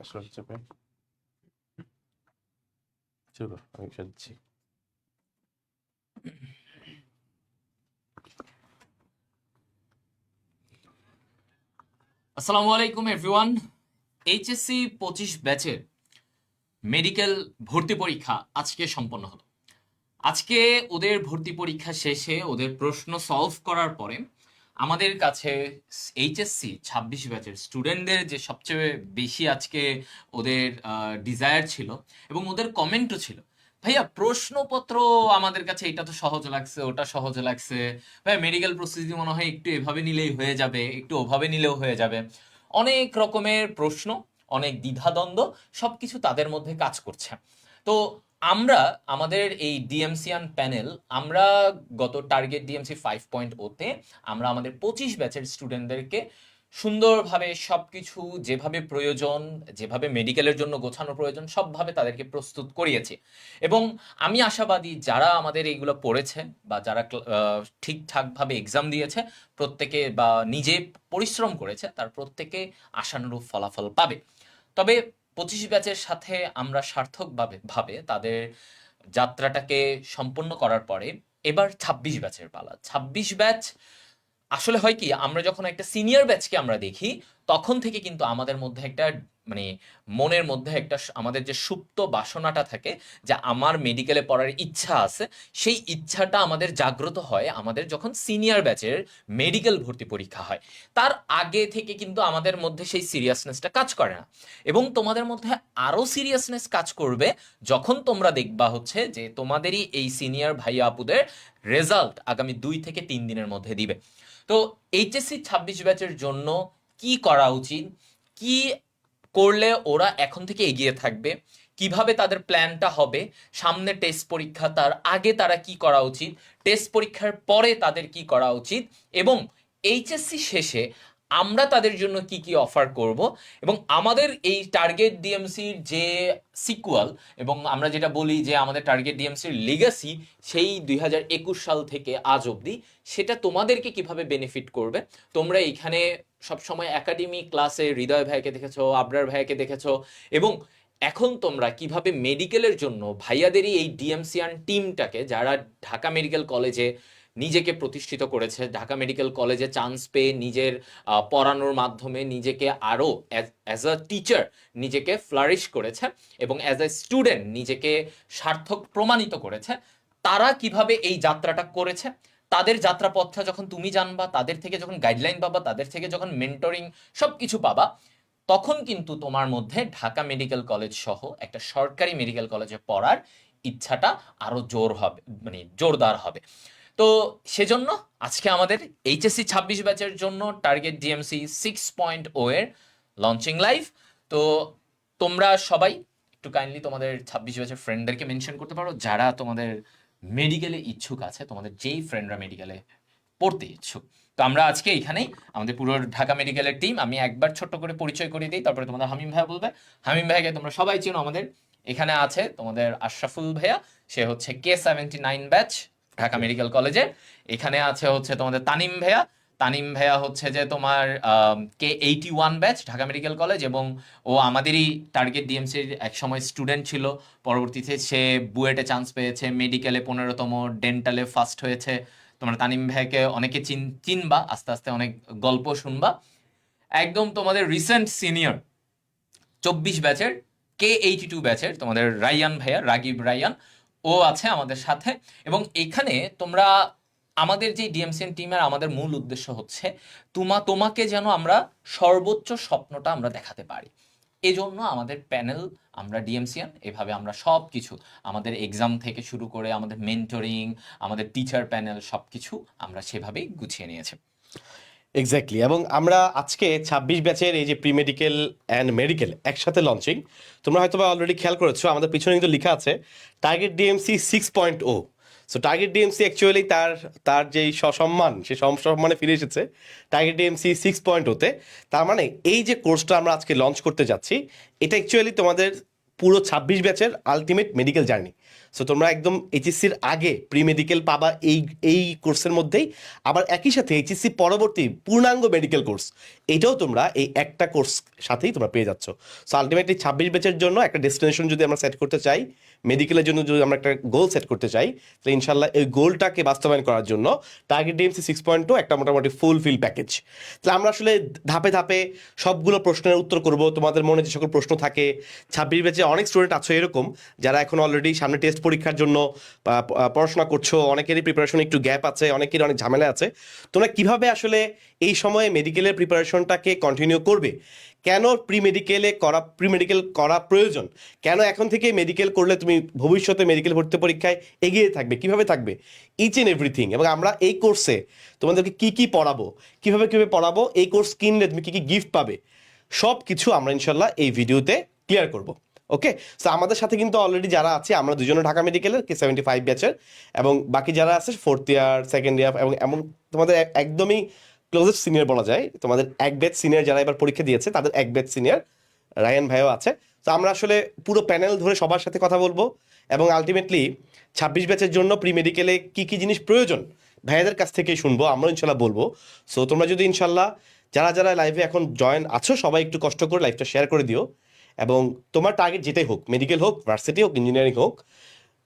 সরে যাবে। চলো আমি সাজছি। আসসালামু আলাইকুম এভরিওয়ান। এইচএসসি 25 ব্যাচের মেডিকেল ভর্তি পরীক্ষা আজকে সম্পন্ন হলো। আজকে ওদের ভর্তি পরীক্ষা শেষে ওদের প্রশ্ন সলভ করার পরে আমাদের কাছে এইচএসসি 26 ব্যাচের স্টুডেন্টদের যে সবচেয়ে বেশি আজকে ওদের ডিজায়ার ছিল এবং ওদের কমেন্টও ছিল, ভাইয়া প্রশ্নপত্র আমাদের কাছে এটা তো সহজ লাগছে, ওটা সহজ লাগছে, ভাইয়া মেডিকেল প্রস্তুতি মনে হয় একটু এভাবে নিলেই হয়ে যাবে, একটু ওভাবে নিলেও হয়ে যাবে। অনেক রকমের প্রশ্ন, অনেক দ্বিধাদ্বন্দ্ব সবকিছু তাদের মধ্যে কাজ করছে। তো আমরা আমাদের এই ডিএমসিয়ান প্যানেল, আমরা গত টার্গেট ডিএমসি 5.0 আমরা আমাদের 25 ব্যাচের স্টুডেন্টদেরকে সুন্দরভাবে সবকিছু যেভাবে প্রয়োজন, যেভাবে মেডিকেলের জন্য গোছানো প্রয়োজন, সবভাবে তাদেরকে প্রস্তুত করিয়েছি। এবং আমি আশাবাদী যারা আমাদের এইগুলো পড়েছে বা যারা ঠিকঠাকভাবে এক্সাম দিয়েছে, প্রত্যেকে বা নিজে পরিশ্রম করেছে, তার প্রত্যেকে আশানুরূপ ফলাফল পাবে। তবে 25 ব্যাচের সাথে আমরা সার্থকভাবে তাদের যাত্রাটাকে সম্পন্ন করার পরে এবার 26 ব্যাচের পালা। 26 ব্যাচ আসলে হয় কি, আমরা যখন একটা সিনিয়র ব্যাচকে আমরা দেখি তখন থেকে কিন্তু আমাদের মধ্যে একটা মানে মনের মধ্যে একটা আমাদের যে সুপ্ত বাসনাটা থাকে, যে আমার মেডিকেলে পড়ার ইচ্ছা আছে, সেই ইচ্ছাটা আমাদের জাগ্রত হয় আমাদের যখন সিনিয়র ব্যাচের মেডিকেল ভর্তি পরীক্ষা হয়। তার আগে থেকে কিন্তু আমাদের মধ্যে সেই সিরিয়াসনেসটা কাজ করে না। এবং তোমাদের মধ্যে আরও সিরিয়াসনেস কাজ করবে যখন তোমরা দেখবা হচ্ছে যে তোমাদেরই এই সিনিয়র ভাই আপুদের রেজাল্ট আগামী 2 থেকে 3 দিনের মধ্যে দিবে। তো এইচএসসি 26 ব্যাচের জন্য কি করা উচিত, কি করলে ওরা এখন থেকে এগিয়ে থাকবে, কিভাবে তাদের প্ল্যানটা হবে, সামনে টেস্ট পরীক্ষা, তার আগে তারা কি করা উচিত, টেস্ট পরীক্ষার পরে তাদের কি করা উচিত, এবং এইচএসসি শেষে আমরা তাদের জন্য কি কি অফার করব, এবং আমাদের এই টার্গেট ডিএমসির যে সিকুয়াল, এবং আমরা যেটা বলি যে আমাদের টার্গেট ডিএমসির লিগাসি, সেই 2021 সাল থেকে আজ অবধি, সেটা তোমাদেরকে কিভাবে বেনিফিট করবে। তোমরা এইখানে সবসময় একাডেমি ক্লাসে হৃদয় ভাইকে দেখেছো, আবরার ভাইকে দেখেছো, এবং এখন তোমরা কিভাবে মেডিকেলের জন্য ভাইয়াদেরই এই ডিএমসিয়ান টিমটাকে, যারা ঢাকা মেডিকেল কলেজে নিজেকে প্রতিষ্ঠিত করেছে, ঢাকা মেডিকেল কলেজে চান্স পেয়ে নিজের পড়ানোর মাধ্যমে নিজেকে আরও অ্যাজ আ টিচার নিজেকে ফ্লারিশ করেছে, এবং অ্যাজ আ স্টুডেন্ট নিজেকে সার্থক প্রমাণিত করেছে, তারা কিভাবে এই যাত্রাটা করেছে, তাদের যাত্রাপথটা যখন তুমি জানবা, তাদের থেকে যখন গাইডলাইন পাবা, তাদের থেকে যখন মেন্টরিং সব কিছু পাবা, তখন কিন্তু তোমার মধ্যে ঢাকা মেডিকেল কলেজ সহ একটা সরকারি মেডিকেল কলেজে পড়ার ইচ্ছাটা আরো জোর হবে, মানে জোরদার হবে। তো সেজন্য আজকে আমাদের এইচএসসি 26 ব্যাচের জন্য টার্গেট ডিএমসি 6.0 এর লঞ্চিং লাইভ। তো তোমরা সবাই একটু কাইন্ডলি তোমাদের 26 ব্যাচের ফ্রেন্ডদেরকে মেনশন করতে পারো যারা তোমাদের মেডিকেলে ইচ্ছুক আছে, তোমাদের যেই ফ্রেন্ডরা মেডিকেলে পড়তে ইচ্ছুক। তো আমরা আজকে এখানেই আমাদের পুরো ঢাকা মেডিকেলের টিম, আমি একবার ছোট্ট করে পরিচয় করে দিই, তারপরে তোমাদের হামিম ভাইয়া বলবে। হামিম ভাইয়াকে তোমরা সবাই চেনো, আমাদের এখানে আছে তোমাদের আশরাফুল ভাইয়া, সে হচ্ছে K79 ব্যাচ ঢাকা মেডিকেল কলেজে। এখানে আছে হচ্ছে তোমাদের তানিম ভাইয়া, তানিম ভাইয়া হচ্ছে যে তোমার K81 batch Dhaka medical college, এবং ও আমাদেরই টার্গেট ডিএমসির এক সময় স্টুডেন্ট ছিল, পরবর্তীতে সে বুয়েটে চান্স পেয়েছে, মেডিকেলে 15তম, ডেন্টালে ফার্স্ট হয়েছে। তোমরা তানিম ভাইকে অনেকে চিনবা, আস্তে আস্তে অনেক গল্প শুনবা। একদম তোমাদের রিসেন্ট সিনিয়র 24 ব্যাচের K82 ব্যাচের তোমাদের রাইয়ান ভাইয়া, রাগিব রাইয়ান, ও আছে আমাদের সাথে। এবং এখানে তোমরা আমাদের যে ডিএমসিএন টিমের আমাদের মূল উদ্দেশ্য হচ্ছে তোমাকে যেন আমরা সর্বোচ্চ স্বপ্নটা আমরা দেখাতে পারি। এজন্য আমাদের প্যানেল, আমরা ডিএমসিএন, এভাবে আমরা সব কিছু, আমাদের এক্সাম থেকে শুরু করে আমাদের মেন্টরিং, আমাদের টিচার প্যানেল, সব কিছু আমরা সেভাবেই গুছিয়ে নিয়েছি। এক্স্যাক্টলি। এবং আমরা আজকে 26 ব্যাচের এই যে প্রি মেডিকেল অ্যান্ড মেডিকেল একসাথে লঞ্চিং, তোমরা হয়তো অলরেডি খেয়াল করেছো আমাদের পিছনে কিন্তু লেখা আছে target DMC 6.0। So target DMC actually তার যেই সসম্মান, সে সম্মানে ফিরে এসেছে টার্গেট ডিএমসি 6.0-তে। তার মানে এই যে কোর্সটা আমরা আজকে লঞ্চ করতে যাচ্ছি, এটা অ্যাকচুয়ালি তোমাদের পুরো 26 ব্যাচের আলটিমেট মেডিকেল জার্নি। সো তোমরা একদম এইচএসসির আগে প্রি মেডিকেল পাবা এই কোর্সের মধ্যেই, আবার একই সাথে এইচএসসি পরবর্তী পূর্ণাঙ্গ মেডিকেল কোর্স এটাও তোমরা এই একটা কোর্স সাথেই তোমরা পেয়ে যাচ্ছ। সো আলটিমেটলি 26 ব্যাচের জন্য একটা ডেস্টিনেশন যদি আমরা সেট করতে চাই, মেডিকেলের জন্য যদি আমরা একটা গোল সেট করতে চাই, তাহলে ইনশাল্লাহ এই গোলটাকে বাস্তবায়ন করার জন্য টার্গেট ডিএমসি 6.2 একটা মোটামুটি ফুলফিল প্যাকেজ। তাহলে আমরা আসলে ধাপে ধাপে সবগুলো প্রশ্নের উত্তর করব। তোমাদের মনে যে সকল প্রশ্ন থাকে, 26 ব্যাচে অনেক স্টুডেন্ট আছে এরকম যারা এখন অলরেডি সামনে টেস্ট পরীক্ষার জন্য পড়াশোনা করছো, অনেকেরই প্রিপারেশন একটু গ্যাপ আছে, অনেকেরই অনেক ঝামেলা আছে। তোমরা কিভাবে আসলে এই সময়ে মেডিকেলের প্রিপারেশনটাকে কন্টিনিউ করবে, কেন প্রি মেডিকেল করা প্রয়োজন, কেন এখন থেকে মেডিকেল করলে তুমি ভবিষ্যতে মেডিকেল ভর্তি পরীক্ষায় এগিয়ে থাকবে, কিভাবে থাকবে, ইচ এন্ড এভরিথিং। এবং আমরা এই কোর্সে তোমাদেরকে কি কি পড়াবো, কিভাবে পড়াবো, এই কোর্স কিনলে তুমি কি কি গিফট পাবে, সব কিছু আমরা ইনশাল্লাহ এই ভিডিওতে ক্লিয়ার করব। ওকে, সো আমাদের সাথে কিন্তু অলরেডি যারা আছে, আমরা দুজনে ঢাকা মেডিকেলের K75 ব্যাচের, এবং বাকি যারা আছে 4th ইয়ার, 2nd ইয়ার, এবং এমন তোমাদের একদমই ক্লোজেস্ট সিনিয়র বলা যায়, তোমাদের এক ব্যাচ সিনিয়র যারা এবার পরীক্ষা দিয়েছে তাদের এক ব্যাচ সিনিয়র রায়ান ভাইও আছে। তো আমরা আসলে পুরো প্যানেল ধরে সবার সাথে কথা বলবো, এবং আলটিমেটলি 26 ব্যাচের জন্য প্রি মেডিকেলে কী কী জিনিস প্রয়োজন ভাইয়াদের কাছ থেকেই শুনবো, আমরা ইনশাল্লাহ বলবো। সো তোমরা যদি ইনশাল্লাহ যারা যারা লাইভে এখন জয়েন আছো সবাই একটু কষ্ট করে লাইভটা শেয়ার করে দিও, এবং তোমার টার্গেট যেটাই হোক, মেডিকেল হোক, ভার্সিটি হোক, ইঞ্জিনিয়ারিং হোক,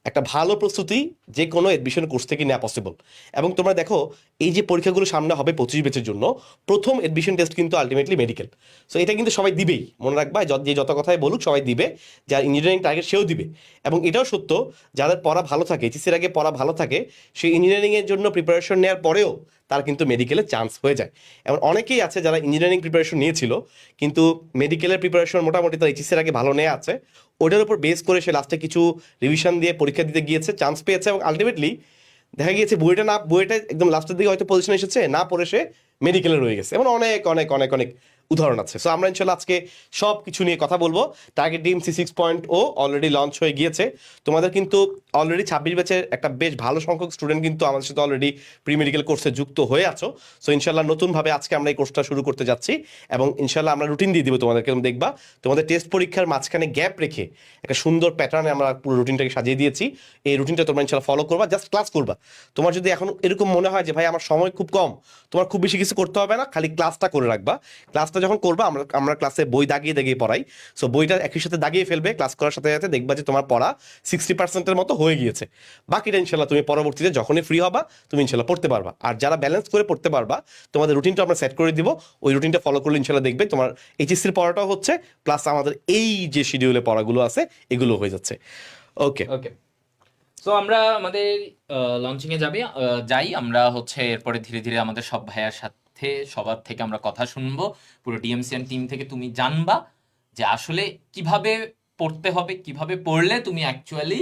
একটা ভালো প্রস্তুতি যে কোনো এডমিশন কোর্স থেকে নেওয়া পসিবল। এবং তোমরা দেখো এই যে পরীক্ষাগুলো সামনে হবে 25 ব্যাচের জন্য, প্রথম এডমিশন টেস্ট কিন্তু আলটিমেটলি মেডিকেল। সো এটা কিন্তু সবাই দিবেই, মনে রাখবা, যে যত কথাই বলুক সবাই দিবে, যার ইঞ্জিনিয়ারিং টার্গেট সেও দিবে। এবং এটাও সত্য, যাদের পড়া ভালো থাকে, এইচএসসির আগে পড়া ভালো থাকে, সেই ইঞ্জিনিয়ারিংয়ের জন্য প্রিপারেশন নেওয়ার পরেও তার কিন্তু মেডিকেলে চান্স হয়ে যায়। এমন অনেকেই আছে যারা ইঞ্জিনিয়ারিং প্রিপারেশন নিয়েছিল কিন্তু মেডিকেলের প্রিপারেশন মোটামুটি তার এইচএসসির আগে ভালো নেওয়া আছে, ওটার উপর বেস করে সে লাস্টে কিছু রিভিশন দিয়ে পরীক্ষা দিতে গিয়েছে, চান্স পেয়েছে, এবং আলটিমেটলি দেখা গিয়েছে বইটা একদম লাস্টের দিকে হয়তো পজিশনে এসেছে, না পড়ে সে মেডিকেলে রয়ে গেছে। এমন অনেক অনেক অনেক অনেক উদাহরণ আছে। সো আমরা ইনশাল্লাহ আজকে সব কিছু নিয়ে কথা বলবো। টার্গেট ডিএমসি 6.0 অলরেডি লঞ্চ হয়ে গিয়েছে। তোমাদের কিন্তু অলরেডি 26 ব্যাচের একটা বেশ ভালো সংখ্যক স্টুডেন্ট কিন্তু আমাদের সাথে অলরেডি প্রি মেডিকেল কোর্সে যুক্ত হয়ে আছো। সো ইনশাল্লাহ নতুনভাবে আজকে আমরা এই কোর্সটা শুরু করতে যাচ্ছি, এবং ইনশাল্লাহ আমরা রুটিন দিয়ে দিব তোমাদেরকে। দেখবা তোমাদের টেস্ট পরীক্ষার মাঝখানে গ্যাপ রেখে একটা সুন্দর প্যাটার্নে আমরা পুরো রুটিনটাকে সাজিয়ে দিয়েছি। এই রুটিনটা তোমরা ইনশাল্লাহ ফলো করবা, জাস্ট ক্লাস করবা। তোমার যদি এখন এরকম মনে হয় যে ভাই আমার সময় খুব কম, তোমার খুব বেশি কিছু করতে হবে না, খালি ক্লাসটা করে রাখবা। ক্লাসটা যখন করবা, আমরা ক্লাসে বই দাগিয়ে দাগিয়ে পড়াই। সো বইটা একই সাথে দাগিয়ে ফেলবে, ক্লাস করার সাথে সাথে দেখবা যে তোমার পড়া 60%-এর মতো হয়ে গিয়েছে। বাকিটা ইনশাল্লাহ তুমি পরবর্তীতে যখনই ফ্রি হবা তুমি ইনশাল্লাহ পড়তে পারবা। আর যারা ব্যালেন্স করে পড়তে পারবা, তোমাদের রুটিনটা আমরা সেট করে দিব, ওই রুটিনটা ফলো করলে ইনশাল্লাহ দেখবে তোমার এইচএসসির পড়াটাও হচ্ছে, প্লাস আমাদের এই যে শিডিউলে পড়াগুলো আছে এগুলো হয়ে যাচ্ছে। ওকে ওকে, সো আমরা আমাদের লঞ্চিং এ যাই। আমরা হচ্ছে এরপরে ধীরে ধীরে আমাদের সব ভাইয়ার সাথে সবার থেকে আমরা কথা শুনবো, পুরো ডিএমসিএন টিম থেকে তুমি জানবা যে আসলে কিভাবে পড়তে হবে, কিভাবে পড়লে তুমি অ্যাকচুয়ালি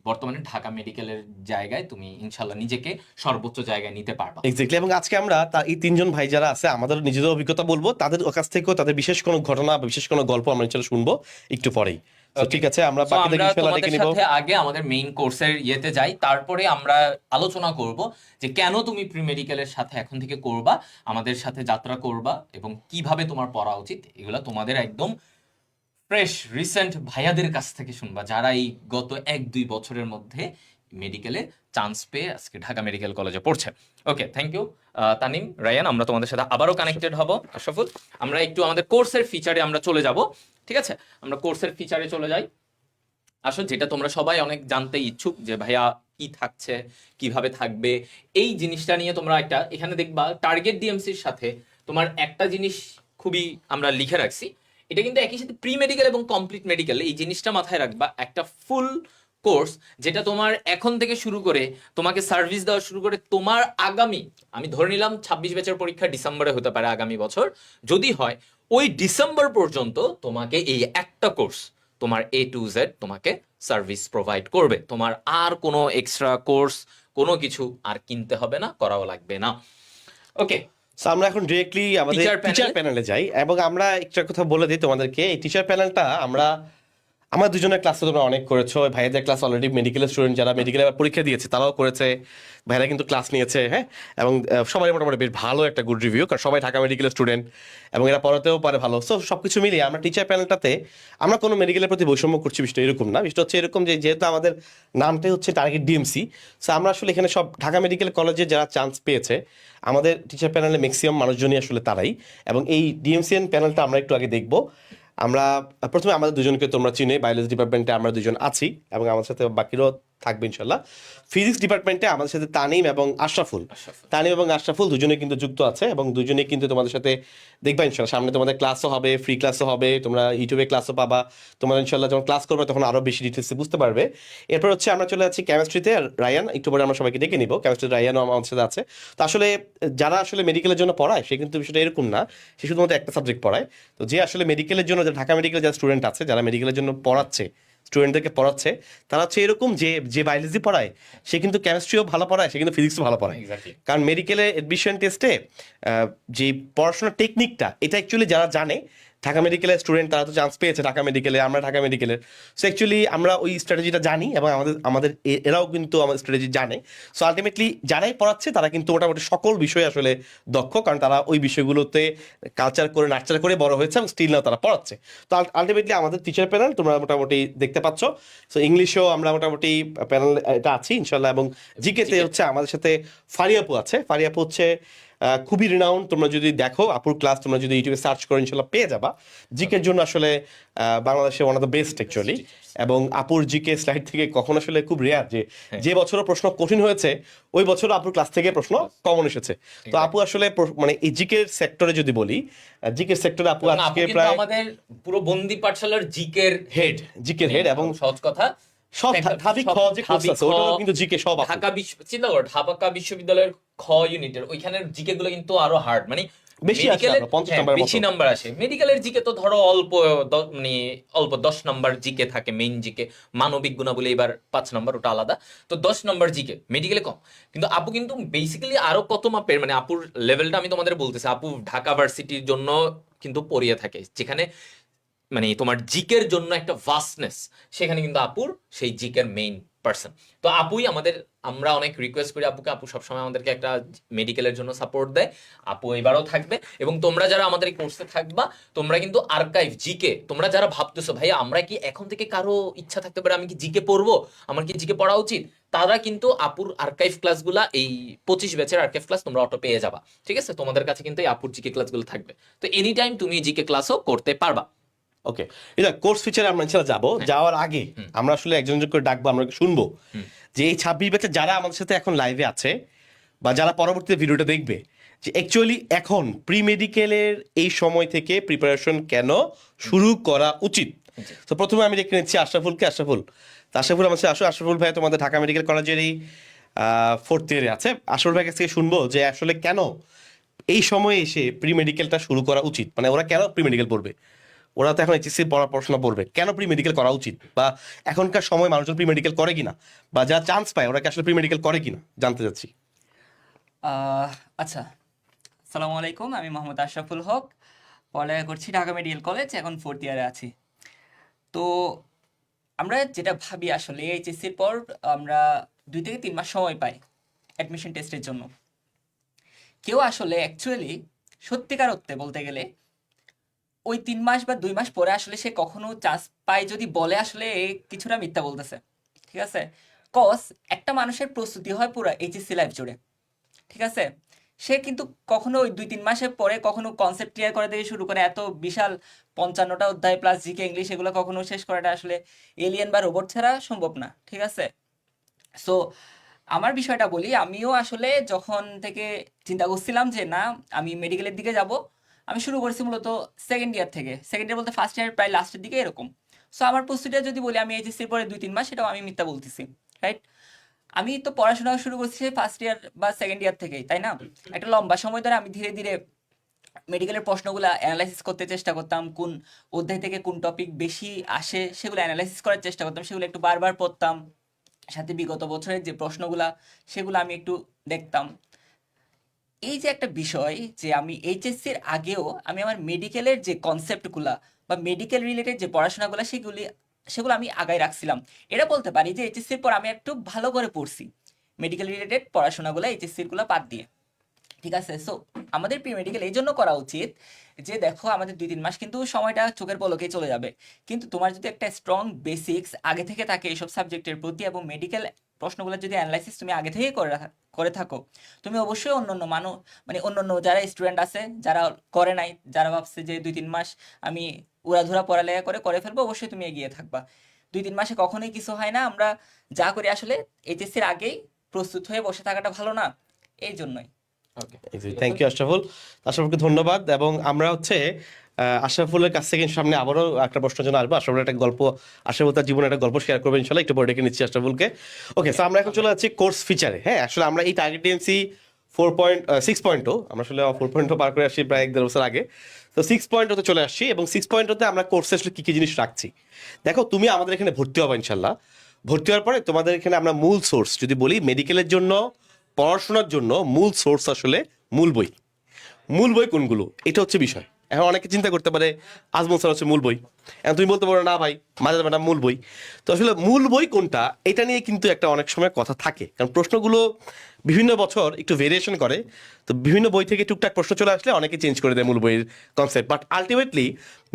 বর্তমানে ঢাকা মেডিকেলের জায়গায় তুমি ইনশাল্লাহ নিজেকে সর্বোচ্চ জায়গায় নিতে পারবা। এক্স্যাক্টলি। এবং আজকে আমরা এই তিনজন ভাই যারা আছে আমাদের নিজেদের অভিজ্ঞতা বলবো, তাদের কাছ থেকেও তাদের বিশেষ কোনো ঘটনা বা বিশেষ কোনো গল্প আমরা ইনশাল্লাহ শুনবো একটু পরেই। তো ঠিক আছে, আমরা বাকিদের ইনশাল্লাহ ডেকে নিব। আগে আমাদের মেইন কোর্সের ইয়েতে যাই, তারপরে আমরা আলোচনা করব যে কেন তুমি প্রি মেডিকেলের সাথে এখন থেকে করবা, আমাদের সাথে যাত্রা করবা, এবং কিভাবে তোমার পড়া উচিত, এগুলো তোমাদের একদম ফ্রেশ রিসেন্ট ভাইয়াদের কাছ থেকে শুনবা, যারা এই গত 1-2 বছরের মধ্যে মেডিকেলে চান্স পেয়ে আজকে ঢাকা মেডিকেল কলেজে পড়ছে। ওকে, থ্যাংক ইউ তানিম, রায়ান। আমরা তোমাদের সাথে আবারও কানেক্টেড হব। আশরাফুল, আমরা একটু আমাদের কোর্সের ফিচারে আমরা চলে যাব। ঠিক আছে, আমরা কোর্সের ফিচারে চলে যাই। আসলে যেটা তোমরা সবাই অনেক জানতে ইচ্ছুক যে ভাইয়া কি থাকছে, কিভাবে থাকবে, এই জিনিসটা নিয়ে তোমরা একটা এখানে দেখবা টার্গেট ডিএমসির সাথে তোমার একটা জিনিস খুবই আমরা লিখে রাখছি। এটা কিন্তু একই সাথে প্রি মেডিকেল এবং কমপ্লিট মেডিকেল, এই জিনিসটা মাথায় রাখবা। একটা ফুল কোর্স যেটা তোমার এখন থেকে শুরু করে তোমাকে সার্ভিস দেওয়া শুরু করে তোমার আগামী, আমি ধরে নিলাম 26 ব্যাচের পরীক্ষা ডিসেম্বরে হতে পারে আগামী বছর, যদি হয় ওই ডিসেম্বর পর্যন্ত তোমাকে এই একটা কোর্স তোমার A to Z তোমাকে সার্ভিস প্রোভাইড করবে। তোমার আর কোনো এক্সট্রা কোর্স কোনো কিছু আর কিনতে হবে না, করাও লাগবে না। ওকে, সো আমরা এখন ডিরেক্টলি আমাদের টিচার প্যানেলে যাই, এবং আমরা একটা কথা বলে দিই তোমাদেরকে, এই টিচার প্যানেলটা আমরা আমার দুজনের ক্লাস তো তোমরা অনেক করেছো, ভাইয়াদের ক্লাস অলরেডি মেডিকেল স্টুডেন্ট যারা মেডিকেলে পরীক্ষা দিয়েছে তারাও করেছে, ভাইরা কিন্তু ক্লাস নিয়েছে, হ্যাঁ। এবং সবাই মোটামুটি বেশ ভালো একটা গুড রিভিউ, কারণ সবাই ঢাকা মেডিকেল স্টুডেন্ট এবং এরা পড়াতেও পারে ভালো। সো সব কিছু মিলিয়ে আমরা টিচার প্যানেলটাতে আমরা কোনো মেডিকেলের প্রতি বৈষম্য করছি, বিষয়টা এরকম না। বিষয়টা হচ্ছে এরকম যে যেহেতু আমাদের নামটাই হচ্ছে টার্গেট ডিএমসি, সো আমরা আসলে এখানে সব ঢাকা মেডিকেল কলেজে যারা চান্স পেয়েছে আমাদের টিচার প্যানেলে ম্যাক্সিমাম মানুষজনই আসলে তারাই। এবং এই ডিএমসিএন প্যানেলটা আমরা একটু আগে দেখবো। আমরা প্রথমে আমাদের দুজনকে তোমরা চিনে, বায়োলজি ডিপার্টমেন্টে আমরা দুজন আছি এবং আমার সাথে বাকিরাও থাকবে ইনশাল্লাহ। ফিজিক্স ডিপার্টমেন্টে আমাদের সাথে তানিম এবং আশরাফুল, তানিম এবং আশরাফুল দুজনে কিন্তু যুক্ত আছে এবং দুজনেই কিন্তু তোমাদের সাথে দেখবা ইনশাল্লাহ। সামনে তোমাদের ক্লাসও হবে, ফ্রি ক্লাসও হবে, তোমরা ইউটিউবে ক্লাসও পাবা। তোমরা ইনশাল্লাহ যখন ক্লাস করবে তখন আরও বেশি ডিটেলসে বুঝতে পারবে। এরপর হচ্ছে আমরা চলে যাচ্ছি কেমিস্ট্রিতে, রায়ান একটু পরে আমরা সবাইকে ডেকে নিব। কেমিস্ট্রিতে রায়ানও আমার সাথে আছে। তো আসলে যারা আসলে মেডিকেলের জন্য পড়ায় সে কিন্তু বিষয়টা এরকম না, সে শুধুমাত্র একটা সাবজেক্ট পড়ায়। তো যে আসলে মেডিকেলের জন্য, যে ঢাকা মেডিকেলে যারা স্টুডেন্ট আছে, যারা মেডিকেলের জন্য পড়াচ্ছে, স্টুডেন্টদেরকে পড়াচ্ছে, তারা হচ্ছে এরকম যে যে বায়োলজি পড়ায় সে কিন্তু কেমিস্ট্রিও ভালো পড়ায়, সে কিন্তু ফিজিক্সও ভালো পড়ায়। কারণ মেডিকেলে এডমিশন টেস্টে যে পড়াশোনার টেকনিকটা, এটা অ্যাকচুয়ালি যারা জানে, ঢাকা মেডিকেলের স্টুডেন্ট তারা তো চান্স পেয়েছে ঢাকা মেডিকেলে, আমরা ঢাকা মেডিকেলের। সো অ্যাকচুয়ালি আমরা ওই স্ট্র্যাটেজিটা জানি এবং আমাদের আমাদের এরাও কিন্তু আমাদের স্ট্র্যাটেজি জানে। সো আলটিমেটলি যারাই পড়াচ্ছে তারা কিন্তু মোটামুটি সকল বিষয়ে আসলে দক্ষ, কারণ তারা ওই বিষয়গুলোতে কালচার করে নার্চার করে বড় হয়েছে এবং স্টিল নাও তারা পড়াচ্ছে। তো আলটিমেটলি আমাদের টিচার প্যানেল তোমরা মোটামুটি দেখতে পাচ্ছ। সো ইংলিশেও আমরা মোটামুটি প্যানেল এটা আছি ইনশাল্লাহ। এবং জিকেতে হচ্ছে আমাদের সাথে ফারিয়াপু আছে। ফারিয়াপু হচ্ছে খুবই রিনাউন্ড, তোমরা যদি দেখো আপুর ক্লাস তোমরা যদি ইউটিউবে সার্চ করো ইনশাল্লাহ পেয়ে যাবা। জিকের জন্য আসলে বাংলাদেশে one of the best actually. এবং আপুর জিকে স্লাইড থেকে কখন আসলে খুব রেয়ার যে যে বছরও প্রশ্ন কঠিন হয়েছে ওই বছর আপুর ক্লাস থেকে প্রশ্ন কমন এসেছে। তো আপু আসলে মানে এই জিকের সেক্টরে যদি বলি, জিকের সেক্টরে আপু আজকে প্রায় আমাদের পুরো বন্দি পাঠশালার জিকের হেড, জিকের হেড। এবং সহজ কথা সব ধাবিক খ যে কোর্স আছে ওটাও কিন্তু জিকে সব আপু। ঢাকা চিন্তা করো ঢাকা বিশ্ববিদ্যালয়ের খ ইউনিটের ওইখানের জিকে গুলো কিন্তু আরো হার্ড, মানে বেশি আসে, 50 নাম্বারের বেশি মতো। নাম্বার আসে। মেডিকেলের জিকে তো ধরো অল্প মানে অল্প 10 নাম্বার জিকে থাকে, মেইন জিকে। মানবিক গুণাবলী এবার 5 নাম্বার, ওটা আলাদা। তো 10 নাম্বার জিকে মেডিকেলে কম। কিন্তু আপু কিন্তু বেসিক্যালি আরো কত মাপের, মানে আপুর লেভেলটা আমি তোমাদের বলতেছি। আপু ঢাকা ভার্সিটির জন্য কিন্তু পড়িয়ে থাকে, যেখানে মানে তোমার জিকের জন্য একটা ভাস্টনেস, সেখানে কিন্তু আপুর সেই জিকের মেইন পার্সন। তো আপুই আমাদের, আমরা অনেক রিকোয়েস্ট করি আপুকে, আপু সবসময় আমাদেরকে একটা মেডিকেলের জন্য সাপোর্ট দেয়। আপু এবারও থাকবে। এবং তোমরা যারা আমাদের এই কোর্সে থাকবা, তোমরা কিন্তু আর্কাইভ জিকে, তোমরা যারা ভাবতেছো ভাই আমরা কি এখন থেকে, কারো ইচ্ছা থাকতে পারে আমি কি জিকে পড়বো, আমার কি জিকে পড়া উচিত, তারা কিন্তু আপুর আর্কাইভ ক্লাসগুলা, এই 25 ব্যাচের আর্কাইভ ক্লাস তোমরা অটো পেয়ে যাবা। ঠিক আছে, তোমাদের কাছে কিন্তু এই আপুর জিকে ক্লাসগুলো থাকবে। তো এনি টাইম তুমি জিকে ক্লাসও করতে পারবা। ওকে, এটা কোর্স ফিচারে আমরা ইনশাল্লাহ যাবো। যাওয়ার আগে আমরা আসলে একজন একজন করে ডাকবো, আমরা শুনবো যে এই 26 ব্যাচে যারা আমাদের সাথে এখন লাইভে আছে বা যারা পরবর্তীতে ভিডিওটা দেখবে, যে অ্যাকচুয়ালি এখন প্রি মেডিকেলের এই সময় থেকে প্রিপারেশন কেন শুরু করা উচিত। তো প্রথমে আমি দেখে নিচ্ছি আশরাফুলকে। আশরাফুল, তো আশরাফুল আমার সাথে আসো। আশরাফুল ভাই তোমাদের ঢাকা মেডিকেল কলেজেরই 4th ইয়ারে আছে। আশরাফুল ভাই কাছ থেকে শুনবো যে আসলে কেন এই সময়ে এসে প্রি মেডিকেলটা শুরু করা উচিত, মানে ওরা কেন প্রি মেডিকেল পড়বে, ওরা তো এখন এইচএসসি পড়াশোনা পড়বে, কেন প্রি মেডিকেল করা উচিত, বা এখনকার সময় মানুষজন প্রি মেডিকেল করে কিনা, বা যারা চান্স পায় ওরা কি আসলে প্রি মেডিকেল করে কিনা জানতে চাচ্ছি। আচ্ছা, আসসালামু আলাইকুম। আমি মোহাম্মদ আশরাফুল হক, পড়ালেখা করছি ঢাকা মেডিকেল কলেজ, এখন 4th ইয়ারে আছি। তো আমরা যেটা ভাবি আসলে এইচএসসির পর আমরা 2 থেকে 3 মাস সময় পাই অ্যাডমিশন টেস্টের জন্য। কেউ আসলে অ্যাকচুয়ালি সত্যিকার অর্থে বলতে গেলে ওই 3 মাস বা 2 মাস পরে আসলে সে কখনো চান্স পায় যদি বলে, আসলে কিছুটা মিথ্যা বলতেছে। ঠিক আছে, কজ একটা মানুষের প্রস্তুতি হয় পুরো এইচএসসি লাইফ জুড়ে। ঠিক আছে, সে কিন্তু কখনো ওই 2-3 মাসের পরে কখনো কনসেপ্ট ক্লিয়ার করা থেকে শুরু করে এত বিশাল 55টা অধ্যায় প্লাস জিকে ইংলিশ এগুলো কখনো শেষ করাটা আসলে এলিয়েন বা রোবট ছাড়া সম্ভব না। ঠিক আছে, সো আমার বিষয়টা বলি, আমিও আসলে যখন থেকে চিন্তা করছিলাম যে না আমি মেডিকেলের দিকে যাব, আমি শুরু করেছি মূলত সেকেন্ড ইয়ার থেকে। সেকেন্ড ইয়ার বলতে ফার্স্ট ইয়ার প্রায় লাস্টের দিকে এরকম। সো আমার প্রস্তুতিটা যদি বলি আমি এইচএসসির পরে 2-3 মাস, সেটাও আমি মিথ্যা বলতেছি, রাইট? আমি তো পড়াশোনা শুরু করছি ফার্স্ট ইয়ার বা সেকেন্ড ইয়ার থেকেই, তাই না? একটা লম্বা সময় ধরে আমি ধীরে ধীরে মেডিকেলের প্রশ্নগুলো অ্যানালাইসিস করতে চেষ্টা করতাম, কোন অধ্যায় থেকে কোন টপিক বেশি আসে সেগুলো অ্যানালাইসিস করার চেষ্টা করতাম, সেগুলো একটু বারবার পড়তাম। সাথে বিগত বছরের যে প্রশ্নগুলা সেগুলো আমি একটু দেখতাম। এই যে একটা বিষয় যে আমি এইচএসসির আগেও আমি আমার মেডিকেলের যে কনসেপ্টগুলা বা মেডিকেল রিলেটেড যে পড়াশোনাগুলো সেগুলি সেগুলো আমি আগায় রাখছিলাম। এটা বলতে পারি যে এইচএসসির পর আমি একটু ভালো করে পড়ছি মেডিকেল রিলেটেড পড়াশোনাগুলো এইচএসসির গুলো বাদ দিয়ে। ঠিক আছে, সো আমাদের প্রি মেডিকেল এই জন্য করা উচিত যে দেখো আমাদের 2-3 মাস কিন্তু সময়টা চোখের পলকেই চলে যাবে, কিন্তু তোমার যদি একটা স্ট্রং বেসিক্স আগে থেকে থাকে এইসব সাবজেক্টের প্রতি এবং মেডিকেল প্রশ্নগুলো যদি অ্যানালাইসিস তুমি আগে থেকেই করে থাকো, তুমি অবশ্যই অন্যান্য মানে অন্যান্য যারা স্টুডেন্ট আছে যারা করে নাই, যারা ভাবছে যে 2-3 মাস আমি উড়াধুরা পড়ালেখা করে ফেলবো, অবশ্যই তুমি এগিয়ে থাকবা। 2-3 মাসে কখনোই কিছু হয় না, আমরা যা করি আসলে এইচএসসির আগেই প্রস্তুত হয়ে বসে থাকাটা ভালো না, এই জন্যই। ওকে, থ্যাংক ইউ আশরাফুল। আশরাফুলকে ধন্যবাদ। এবং আমরা হচ্ছে আশরাফুলের কাছ থেকে সামনে আবারও একটা প্রশ্নের জন্য আসবো। আশরাফুল একটা গল্প, আশরাফুল তার জীবনে একটা গল্প শেয়ার করবেন ইনশাল্লাহ, একটু পরে ডেকে নিচ্ছি আশরাফুলকে। ওকে, সো আমরা এখন চলে যাচ্ছি কোর্স ফিচারে। হ্যাঁ, আসলে আমরা এই টার্গেট ডিএমসি 6.0, আমরা আসলে 4.0 পার করে আসছি প্রায় 1-1.5 বছর আগে। তো 6.0 চলে আসছি, এবং 6.0 আমরা কোর্সে আসলে কী কী জিনিস রাখছি। দেখো, তুমি আমাদের এখানে ভর্তি হবা ইনশাল্লাহ। ভর্তি হওয়ার পরে তোমাদের এখানে আমরা মূল সোর্স যদি বলি, মেডিকেলের জন্য পড়াশোনার জন্য মূল সোর্স আসলে মূল বই। মূল বই কোনগুলো, এটা হচ্ছে বিষয়। এখন অনেকে চিন্তা করতে পারে আজমল স্যার হচ্ছে মূল বই, এখন তুমি বলতে পারো না ভাই মাঝে ম্যাডাম মূল বই। তো আসলে মূল বই কোনটা এটা নিয়ে কিন্তু একটা অনেক সময় কথা থাকে, কারণ প্রশ্নগুলো বিভিন্ন বছর একটু ভেরিয়েশন করে। তো বিভিন্ন বই থেকে টুকটাক প্রশ্ন চলে আসলে অনেকে চেঞ্জ করে দেয় মূল বইয়ের কনসেপ্ট। বাট আলটিমেটলি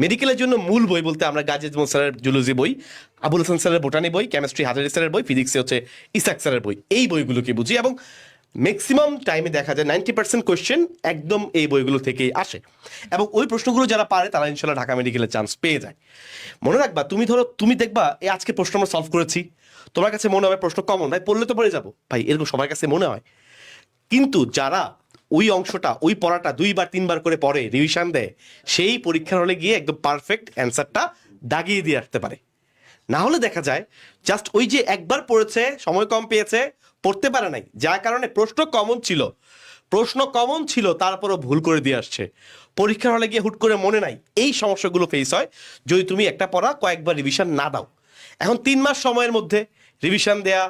মেডিকেলের জন্য মূল বই বলতে আমরা গাজী আজমল স্যারের জুলজি বই, আবুল হাসান স্যারের বোটানি বই, কেমিস্ট্রি হাজারি স্যারের বই, ফিজিক্সে হচ্ছে ইসাক স্যারের বই, এই বইগুলোকে বুঝি। এবং ম্যাক্সিমাম টাইমে দেখা যায় 90% কোয়েশ্চেন একদম এই বইগুলো থেকেই আসে, এবং ওই প্রশ্নগুলো যারা পারে তারা ইনশাল্লাহ ঢাকা মেডিকেলের চান্স পেয়ে যায়। মনে রাখবা, তুমি দেখবা এই আজকে প্রশ্ন আমরা সলভ করেছি, তোমার কাছে মনে হবে প্রশ্ন কমন, ভাই পড়লে তো পড়ে যাবো, ভাই এরকম সবার কাছে মনে হয়। কিন্তু যারা ওই অংশটা, ওই পড়াটা 2-3 বার করে পড়ে, রিভিশন দেয়, সেই পরীক্ষার হলে গিয়ে একদম পারফেক্ট অ্যান্সারটা দাগিয়ে দিয়ে আসতে পারে। না হলে দেখা যায় জাস্ট ওই যে একবার পড়েছে, সময় কম পেয়েছে, পড়তে পারে নাই, যার কারণে প্রশ্ন কমন ছিল তারপরও ভুল করে দিয়ে আসছে, পরীক্ষার হলে গিয়ে হুট করে মনে নাই। এই সমস্যাগুলো ফেস হয় যদি তুমি একটা পড়া কয়েকবার রিভিশন না দাও। এখন 3 মাস সময়ের মধ্যে রিভিশন দেয়া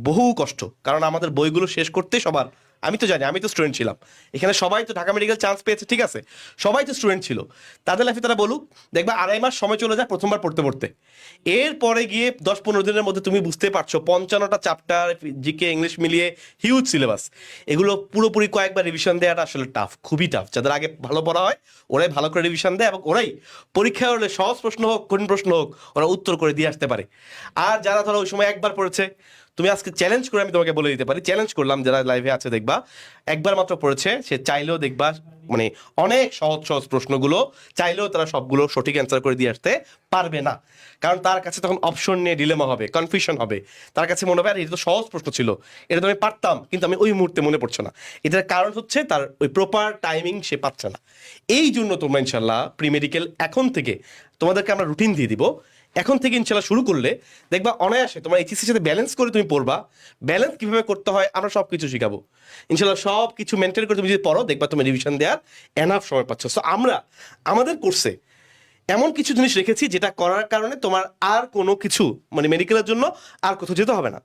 বহু কষ্ট, কারণ আমাদের বইগুলো শেষ করতে সবার, আমি তো জানি, আমি তো স্টুডেন্ট ছিলাম এখানে, সবাই তো ঢাকা মেডিকেল চান্স পেয়েছে, ঠিক আছে, সবাই তো স্টুডেন্ট ছিল, তাদের লাইফে তারা বলুক, দেখবা 2.5 মাস সময় চলে যায় প্রথমবার পড়তে পড়তে। এরপরে গিয়ে 10-15 দিনের মধ্যে তুমি বুঝতে পারছো 55টা চ্যাপ্টার, জিকে ইংলিশ মিলিয়ে হিউজ সিলেবাস, এগুলো পুরোপুরি কয়েকবার রিভিশন দেওয়াটা আসলে টাফ, খুবই টাফ। যাদের আগে ভালো পড়া হয় ওরাই ভালো করে রিভিশন দেয়, এবং ওরাই পরীক্ষা হলে সহজ প্রশ্ন হোক কঠিন প্রশ্ন হোক ওরা উত্তর করে দিয়ে আসতে পারে। আর যারা ধরো ওই সময় একবার পড়েছে, তুমি আজকে চ্যালেঞ্জ করে আমি তোমাকে বলে দিতে পারি, চ্যালেঞ্জ করলাম যারা লাইভে আছে, দেখবা একবার মাত্র পড়েছে সে চাইলেও দেখবা মানে অনেক সহজ সহজ প্রশ্নগুলো চাইলেও তারা সবগুলো সঠিক অ্যান্সার করে দিয়ে আসতে পারবে না, কারণ তার কাছে তখন অপশন নিয়ে ডিলেমা হবে, কনফিউশন হবে, তার কাছে মনে হবে আর এটা তো সহজ প্রশ্ন ছিল, এটা তো আমি পারতাম কিন্তু আমি ওই মুহূর্তে মনে পড়ছে না। এটার কারণ হচ্ছে তার ওই প্রপার টাইমিং সে পাচ্ছে না। এই জন্য তোমরা ইনশাল্লাহ প্রি মেডিকেল এখন থেকে তোমাদেরকে আমরা রুটিন দিয়ে দিব, এখন থেকে ইনশাল্লাহ শুরু করলে দেখবা অনায়াসে তোমার এইচএসসির সাথে ব্যালেন্স করে তুমি পড়বা। ব্যালেন্স কিভাবে করতে হয় আমরা সব কিছু শিখাবো ইনশাল্লাহ, সব কিছু মেনটেন করে তুমি যদি পড়ো দেখবা তুমি রিভিশন দেওয়ার এনাফ সময় পাচ্ছ। সো আমরা আমাদের কোর্সে এমন কিছু জিনিস রেখেছি যেটা করার কারণে তোমার আর কোনো কিছু মানে মেডিকেলের জন্য আর কোথাও যেতে হবে না।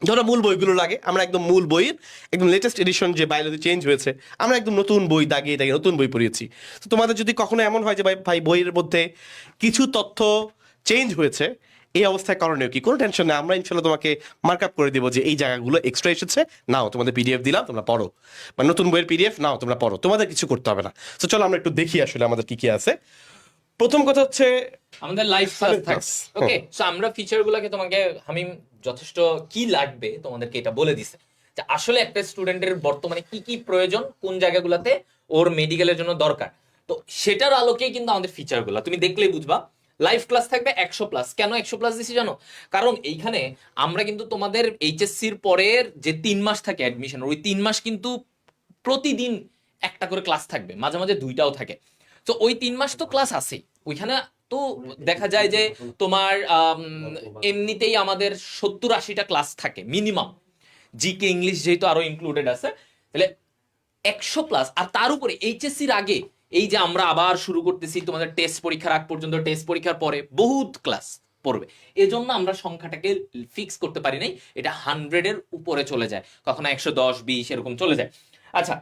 ধরো মূল বইগুলো লাগে, আমরা একদম মূল বইয়ের একদম লেটেস্ট এডিশন যে বায়োলজি চেঞ্জ হয়েছে, আমরা একদম নতুন বই দাগিয়ে দাগিয়ে নতুন বই পড়িয়েছি। তো তোমাদের যদি কখনো এমন হয় যে ভাই বইয়ের মধ্যে কিছু তথ্য চেঞ্জ হয়েছে, এই অবস্থায় করণীয় কি, কোনো টেনশন নেই, আমরা ইনশাল্লাহ তোমাকে মার্ক আপ করে দেবো যে এই জায়গাগুলো এক্সট্রা এসেছে, নাও তোমাদের পিডিএফ দিলাম তোমরা পড়ো, মানে নতুন বইয়ের পিডিএফ নাও তোমরা পড়ো, তোমাদের কিছু করতে হবে না। তো চলো আমরা একটু দেখি আসলে আমাদের কি কি আছে। প্রথম কথা হচ্ছে আমাদের লাইভ ক্লাস Live class, থাকবে। ওকে, সো আমরা ফিচার গুলোকে তোমাকে হামিম যথেষ্ট কি লাগবে তোমাদেরকে এটা বলে দিছে, যে আসলে একটা স্টুডেন্টের বর্তমানে কি কি প্রয়োজন, কোন জায়গাগুলোতে ওর মেডিকেলের জন্য দরকার। তো সেটার আলোকে কিন্তু আমাদের ফিচার গুলো তুমি দেখলেই বুঝবা। লাইভ ক্লাস থাকবে 100+। কেন 100+ দিছি জানো? কারণ এইখানে আমরা কিন্তু তোমাদের এইচএসসির পরের যে 3 মাস থাকে অ্যাডমিশন, ওই 3 মাস কিন্তু প্রতিদিন একটা করে ক্লাস থাকবে, মাঝে মাঝে 2টাও থাকে। তো ওই 3 মাস তো ক্লাস আছেই ওইখানে। তো দেখা যায় যে তোমার এমনিতেই আমাদের 70-80টা ক্লাস থাকে মিনিমাম, জিকে ইংলিশ যেহেতু আরো ইনক্লুডেড আছে, তাহলে 100+। আর তার উপরে এইচএসসির আগে এই যে আমরা আবার শুরু করতেছি তোমাদের টেস্ট পরীক্ষার আগ পর্যন্ত, টেস্ট পরীক্ষার পরে বহুত ক্লাস পড়বে, এজন্য আমরা সংখ্যাটাকে ফিক্স করতে পারি নাই, এটা 100-এর উপরে চলে যায়, কখনো 110-20 এরকম চলে যায়। আচ্ছা,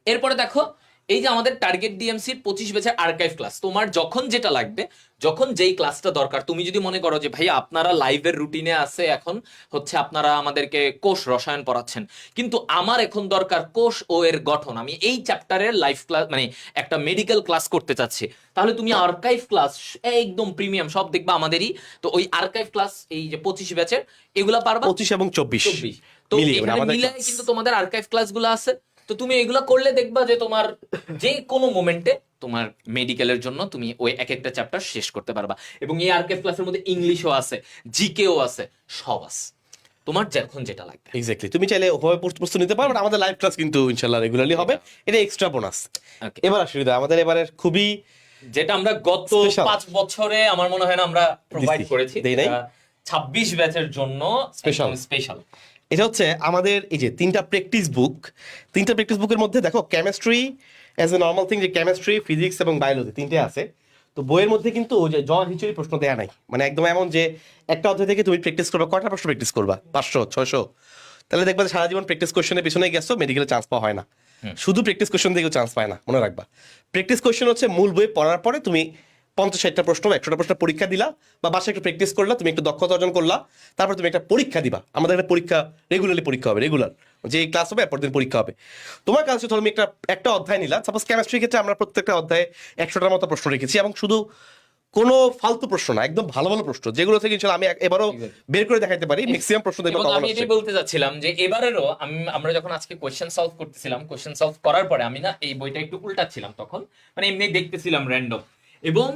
এরপরে দেখো এই যে আমাদের টার্গেট ডিএমসির 25 ব্যাচের আর্কাইভ ক্লাস, তোমার যখন যেটা লাগবে, যখন যেই ক্লাসটা দরকার, তুমি যদি মনে করো যে ভাই আপনারা লাইভের রুটিনে আছে, এখন হচ্ছে আপনারা আমাদেরকে কোষ রসায়ন পড়াচ্ছেন, কিন্তু আমার এখন দরকার কোষ ও এর গঠন, আমি এই চ্যাপ্টারের লাইভ ক্লাস মানে একটা মেডিকেল ক্লাস করতে চাচ্ছি, তাহলে তুমি আর্কাইভ ক্লাস একদম প্রিমিয়াম সব দেখবা আমাদেরই। তো ওই আর্কাইভ ক্লাস এই যে 25 ব্যাচের এগুলা পারবা 25 এবং 24 24। তো মিলিয়ে মানে এখানে আমাদের মিলে class। কিন্তু তোমাদের আর্কাইভ ক্লাসগুলো আছে। তো তুমি এগুলা করলে দেখবা যে তোমার যে কোনো মোমেন্টে তোমার মেডিকেলের জন্য তুমি ওই এক একটা চ্যাপ্টার শেষ করতে পারবা। এবং এই আর্কাইভ ক্লাসের মধ্যে ইংলিশও আছে, জিকেও আছে, সব আছে, তোমার যখন যেটা লাগবে। এক্স্যাক্টলি, তুমি চাইলে ওভাবে প্রস্তুত নিতে পারো, but আমাদের লাইভ ক্লাস কিন্তু ইনশাল্লাহ রেগুলারলি হবে, এটা এক্সট্রা বোনাস। Okay. এবার আসলে আমাদের এবারের খুবই যেটা আমরা গত Special। 5 বছরে আমার মনে হয় না আমরা প্রোভাইড দিছি। করেছি, দেই নাই? 26 ব্যাচের জন্য Special। স্পেশাল। এটা হচ্ছে আমাদের এই যে তিনটা প্র্যাকটিস বুকের মধ্যে দেখো chemistry as a normal thing, যে কেমিস্ট্রি, ফিজিক্স এবং বায়োলজি তিনটে আছে। তো বইয়ের মধ্যে কিন্তু ওই যে জন হিচুরি প্রশ্ন দেয়া নাই, মানে একদম এমন যে একটা অধ্যায় থেকে তুমি প্র্যাকটিস করবা, কয়টা প্রশ্ন প্র্যাকটিস করবা, 500 600, তাহলে দেখবা যে সারা জীবন প্র্যাকটিস কোশ্চেনের পিছনে গেছো, মেডিকেলে চান্স পাওয়া হয় না। শুধু প্র্যাকটিস কোশ্চেন দিয়েও চান্স পায় না, মনে রাখবা। প্র্যাকটিস কোশ্চেন হচ্ছে মূল বই পড়ার পরে তুমি 50-60টা প্রশ্ন 100টা প্রশ্ন পরীক্ষা দিলা, বা বাসায় একটু প্র্যাকটিস করলা, তুমি একটু দক্ষতা অর্জন করলা, তারপর তুমি একটা পরীক্ষা দিবা। আমাদের একটা পরীক্ষা রেগুলারলি পরীক্ষা হবে, রেগুলার যে ক্লাস হবে এরপর দিন পরীক্ষা হবে। তোমার কাছে ধরো তুমি একটা অধ্যায় নিলা, সাপোজ কেমিস্ট্রির ক্ষেত্রে আমরা প্রত্যেকটা অধ্যায়ে 100টার মতো প্রশ্ন রেখেছি, এবং শুধু কোনো ফালতু প্রশ্ন না, একদম ভালো ভালো প্রশ্ন, যেগুলো থেকে ইনশাআল্লাহ আমি এবারও বের করে দেখাতে পারি। ম্যাক্সিমাম প্রশ্ন দেখবো এবং কমন আমি আসছে। এটাই বলতে যাচ্ছিলাম যে এবারেরও আমরা যখন আজকে কোয়েশ্চেন সলভ করতেছিলাম, কোয়েশ্চেন সলভ করার পরে আমি না এই বইটা একটু উল্টাচ্ছিলাম, তখন মানে এমনি দেখতেছিলাম র্যান্ডম, এবং